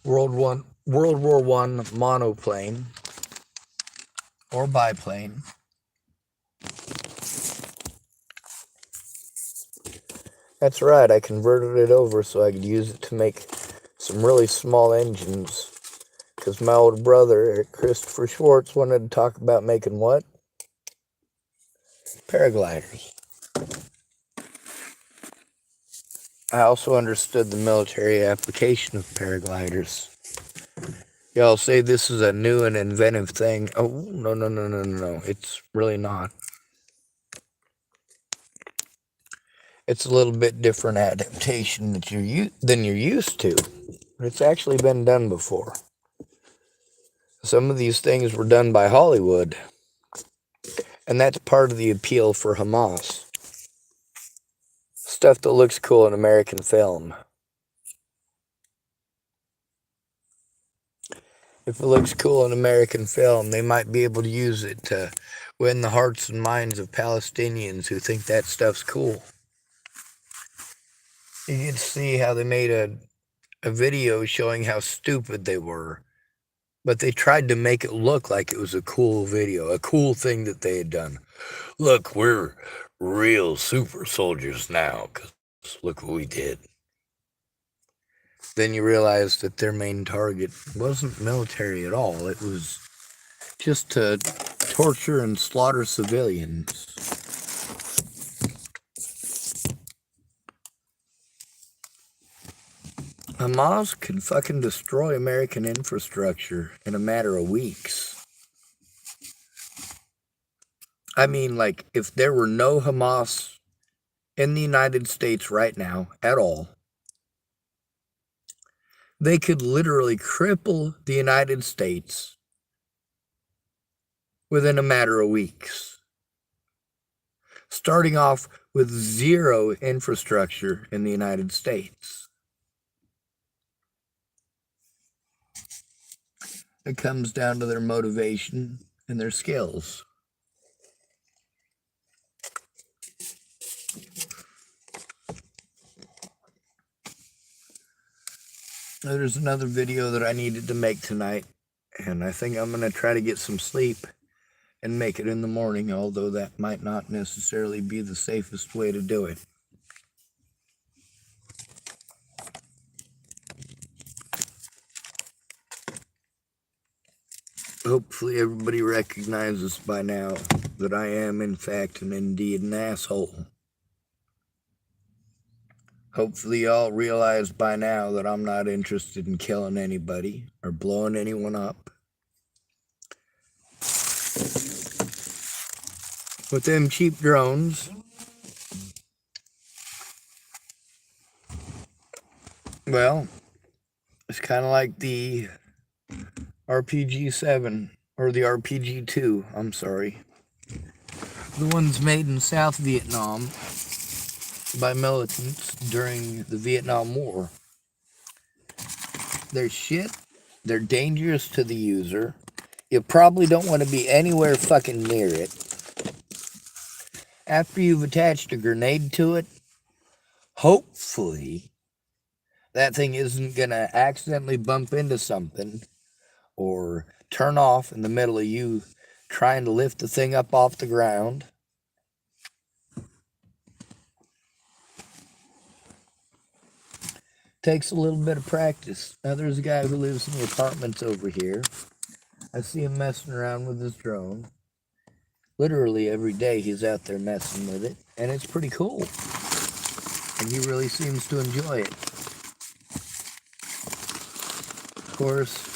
World War I monoplane or biplane. That's right, I converted it over so I could use it to make some really small engines. Because my older brother, Christopher Schwartz, wanted to talk about making what? Paragliders. I also understood the military application of paragliders. Y'all say this is a new and inventive thing. Oh, no. It's really not. It's a little bit different adaptation than you're used to. It's actually been done before. Some of these things were done by Hollywood. And that's part of the appeal for Hamas. Stuff that looks cool in American film. If it looks cool in American film, they might be able to use it to win the hearts and minds of Palestinians who think that stuff's cool. You get to see how they made a video showing how stupid they were. But they tried to make it look like it was a cool video, a cool thing that they had done. Look, we're real super soldiers now, because look what we did. Then you realize that their main target wasn't military at all. It was just to torture and slaughter civilians. Hamas could fucking destroy American infrastructure in a matter of weeks. I mean, like, if there were no Hamas in the United States right now at all, they could literally cripple the United States within a matter of weeks. Starting off with zero infrastructure in the United States. It comes down to their motivation and their skills. There's another video that I needed to make tonight, and I think I'm going to try to get some sleep and make it in the morning, although that might not necessarily be the safest way to do it. Hopefully everybody recognizes by now that I am, in fact, and indeed an asshole. Hopefully y'all realize by now that I'm not interested in killing anybody or blowing anyone up. With them cheap drones, well, it's kind of like the RPG-7, or the RPG-2, I'm sorry. The ones made in South Vietnam by militants during the Vietnam War. They're shit, they're dangerous to the user, you probably don't want to be anywhere fucking near it. After you've attached a grenade to it, hopefully that thing isn't going to accidentally bump into something or turn off in the middle of you trying to lift the thing up off the ground. Takes a little bit of practice. Now there's a guy who lives in the apartments over here. I see him messing around with his drone. Literally every day he's out there messing with it, and it's pretty cool. And he really seems to enjoy it. Of course,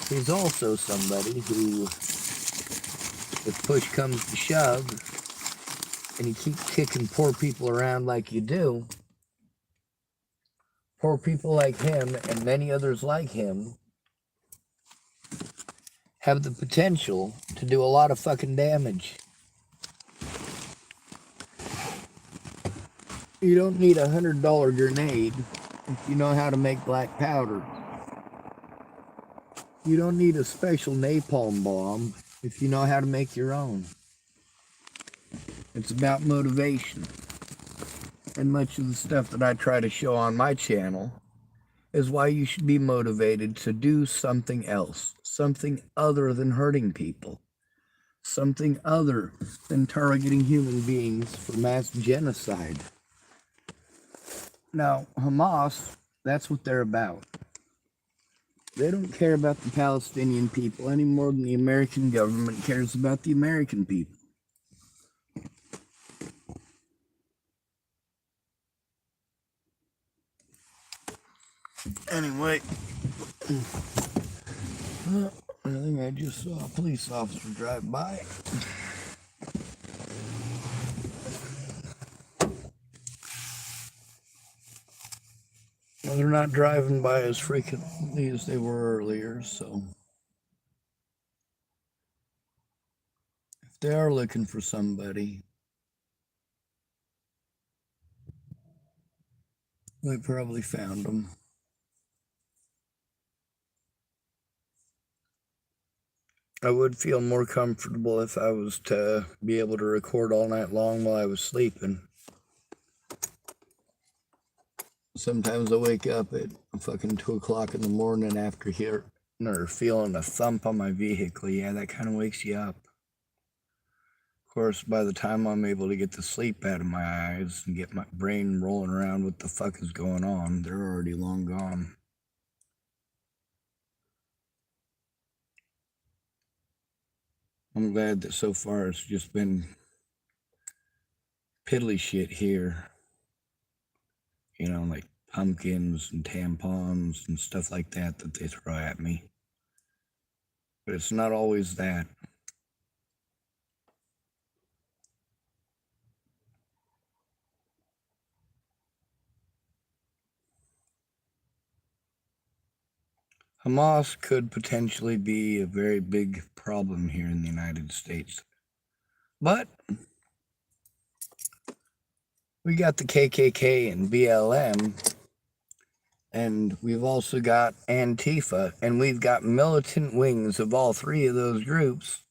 he's also somebody who, if push comes to shove, and you keep kicking poor people around like you do, poor people like him and many others like him have the potential to do a lot of fucking damage. You don't need a $100 grenade if you know how to make black powder. You don't need a special napalm bomb if you know how to make your own. It's about motivation. And much of the stuff that I try to show on my channel is why you should be motivated to do something else, something other than hurting people, something other than targeting human beings for mass genocide. Now, Hamas, that's what they're about. They don't care about the Palestinian people any more than the American government cares about the American people. Anyway, I think I just saw a police officer drive by. Well, they're not driving by as frequently as they were earlier, so if they are looking for somebody, they probably found them. I would feel more comfortable if I was to be able to record all night long while I was sleeping. Sometimes I wake up at fucking 2 o'clock in the morning after hearing or feeling a thump on my vehicle. Yeah, that kind of wakes you up. Of course, by the time I'm able to get the sleep out of my eyes and get my brain rolling around what the fuck is going on, they're already long gone. I'm glad that so far it's just been piddly shit here. You know, like pumpkins and tampons and stuff like that they throw at me. But it's not always that. Hamas could potentially be a very big problem here in the United States. But we got the KKK and BLM, and we've also got Antifa, and we've got militant wings of all three of those groups.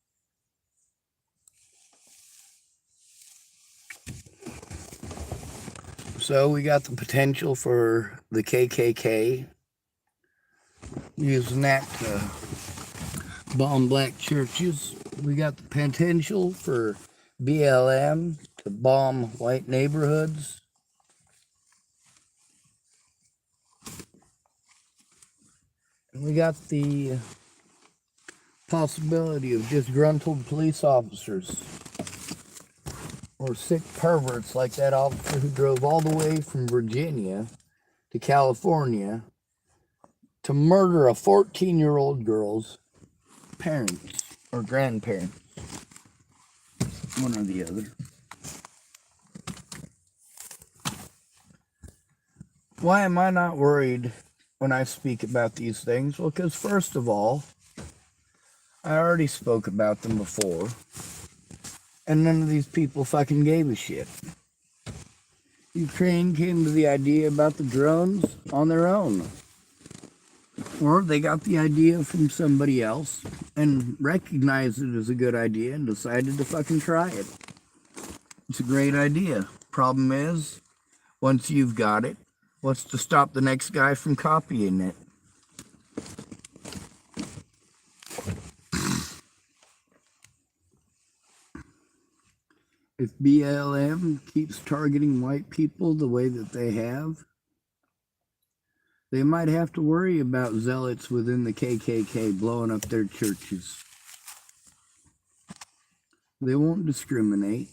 So we got the potential for the KKK using that to bomb black churches. We got the potential for BLM to bomb white neighborhoods. And we got the possibility of disgruntled police officers or sick perverts like that officer who drove all the way from Virginia to California to murder a 14-year-old girl's parents or grandparents, one or the other. Why am I not worried when I speak about these things? Well, because first of all, I already spoke about them before, and none of these people fucking gave a shit. Ukraine came to the idea about the drones on their own. Or they got the idea from somebody else and recognized it as a good idea and decided to fucking try it. It's a great idea. Problem is, once you've got it, What's to stop the next guy from copying it? If BLM keeps targeting white people the way that they have, they might have to worry about zealots within the KKK blowing up their churches. They won't discriminate.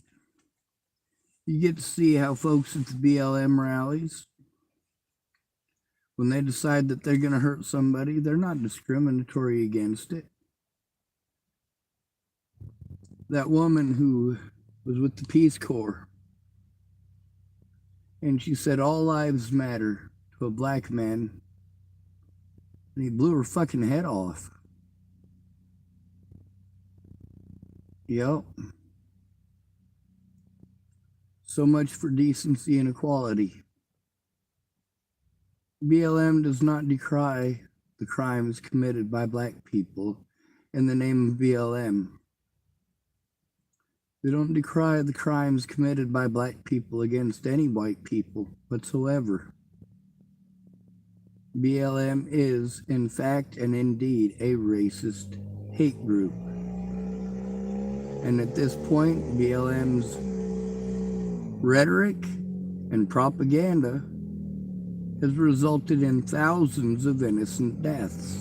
You get to see how folks at the BLM rallies, when they decide that they're going to hurt somebody, they're not discriminatory against it. That woman who was with the Peace Corps, and she said all lives matter to a black man, and he blew her fucking head off. Yep. So much for decency and equality. BLM does not decry the crimes committed by black people in the name of BLM. They don't decry the crimes committed by black people against any white people whatsoever. BLM is, in fact and indeed, a racist hate group. And at this point, BLM's rhetoric and propaganda has resulted in thousands of innocent deaths.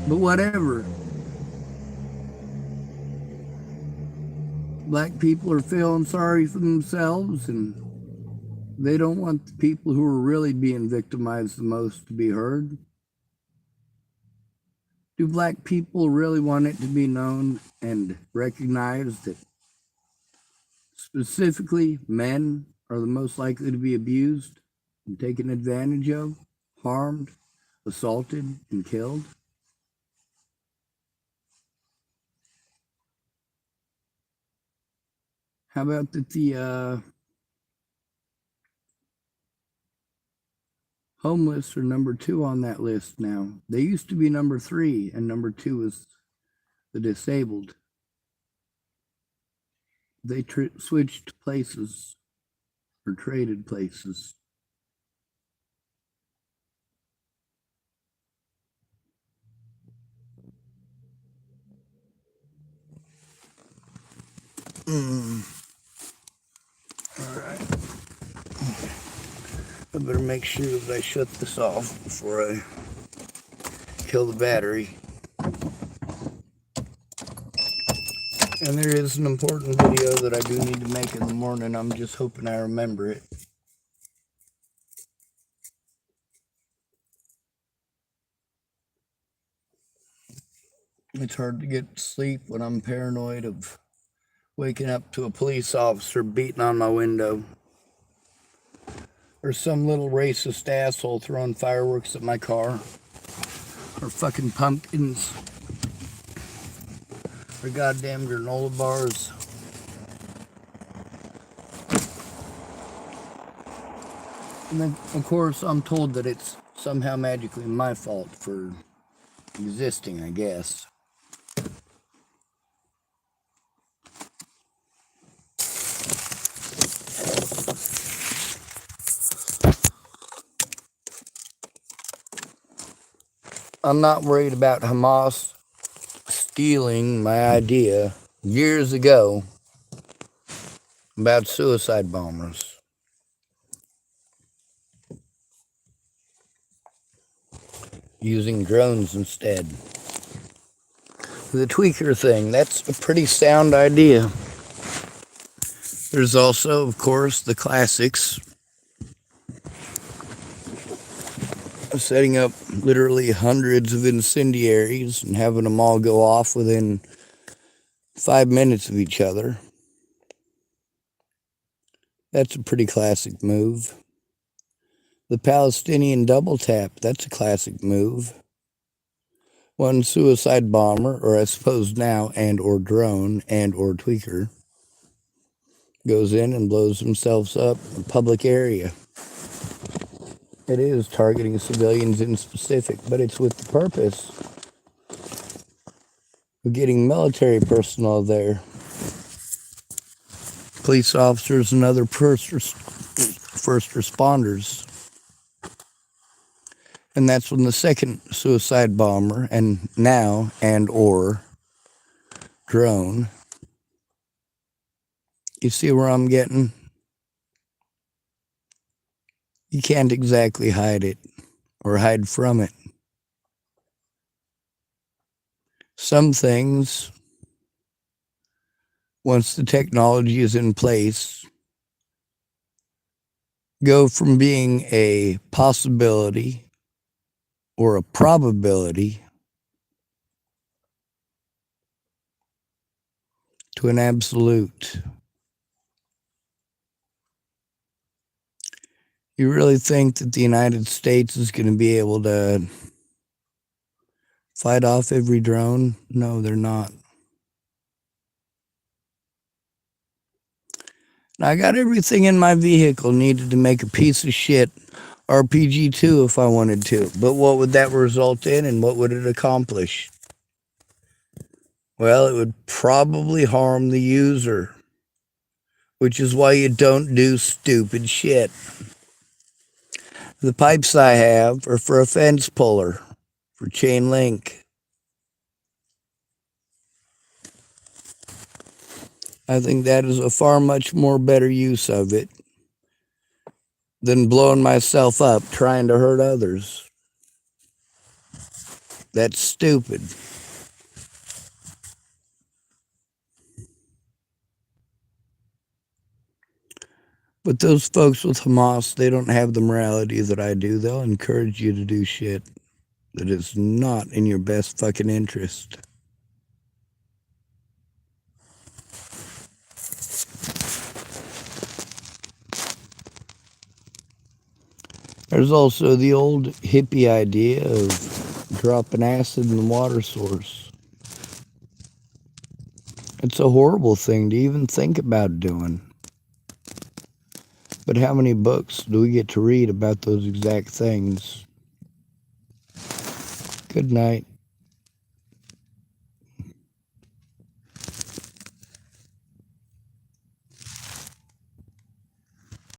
But whatever. Black people are feeling sorry for themselves, and they don't want the people who are really being victimized the most to be heard. Do black people really want it to be known and recognized that specifically men are the most likely to be abused and taken advantage of, harmed, assaulted, and killed? How about that the homeless are number 2 on that list now? They used to be number 3, and number 2 is the disabled. They switched places or traded places. All right. I better make sure that I shut this off before I kill the battery. And there is an important video that I do need to make in the morning. I'm just hoping I remember it. It's hard to get to sleep when I'm paranoid of waking up to a police officer beating on my window, or some little racist asshole throwing fireworks at my car, or fucking pumpkins, or goddamn granola bars. And then, of course, I'm told that it's somehow magically my fault for existing, I guess. I'm not worried about Hamas stealing my idea years ago about suicide bombers. Using drones instead. The tweaker thing, that's a pretty sound idea. There's also, of course, the classics. Setting up literally hundreds of incendiaries and having them all go off within 5 minutes of each other. That's a pretty classic move. The Palestinian double tap, that's a classic move. One suicide bomber, or I suppose now, and or drone, and or tweaker, goes in and blows themselves up in a public area. It is targeting civilians in specific, but it's with the purpose of getting military personnel there. police officers and other first responders. And that's when the second suicide bomber and or drone. You see where I'm getting? You can't exactly hide it or hide from it. Some things, once the technology is in place, go from being a possibility or a probability to an absolute. You really think that the United States is going to be able to fight off every drone? No, they're not. I got everything in my vehicle needed to make a piece of shit RPG-2 if I wanted to. But what would that result in, and what would it accomplish? Well, it would probably harm the user, which is why you don't do stupid shit. The pipes I have are for a fence puller, for chain link. I think that is a far much more better use of it than blowing myself up trying to hurt others. That's stupid. But those folks with Hamas, they don't have the morality that I do. They'll encourage you to do shit that is not in your best fucking interest. There's also the old hippie idea of dropping acid in the water source. It's a horrible thing to even think about doing. But how many books do we get to read about those exact things? Good night.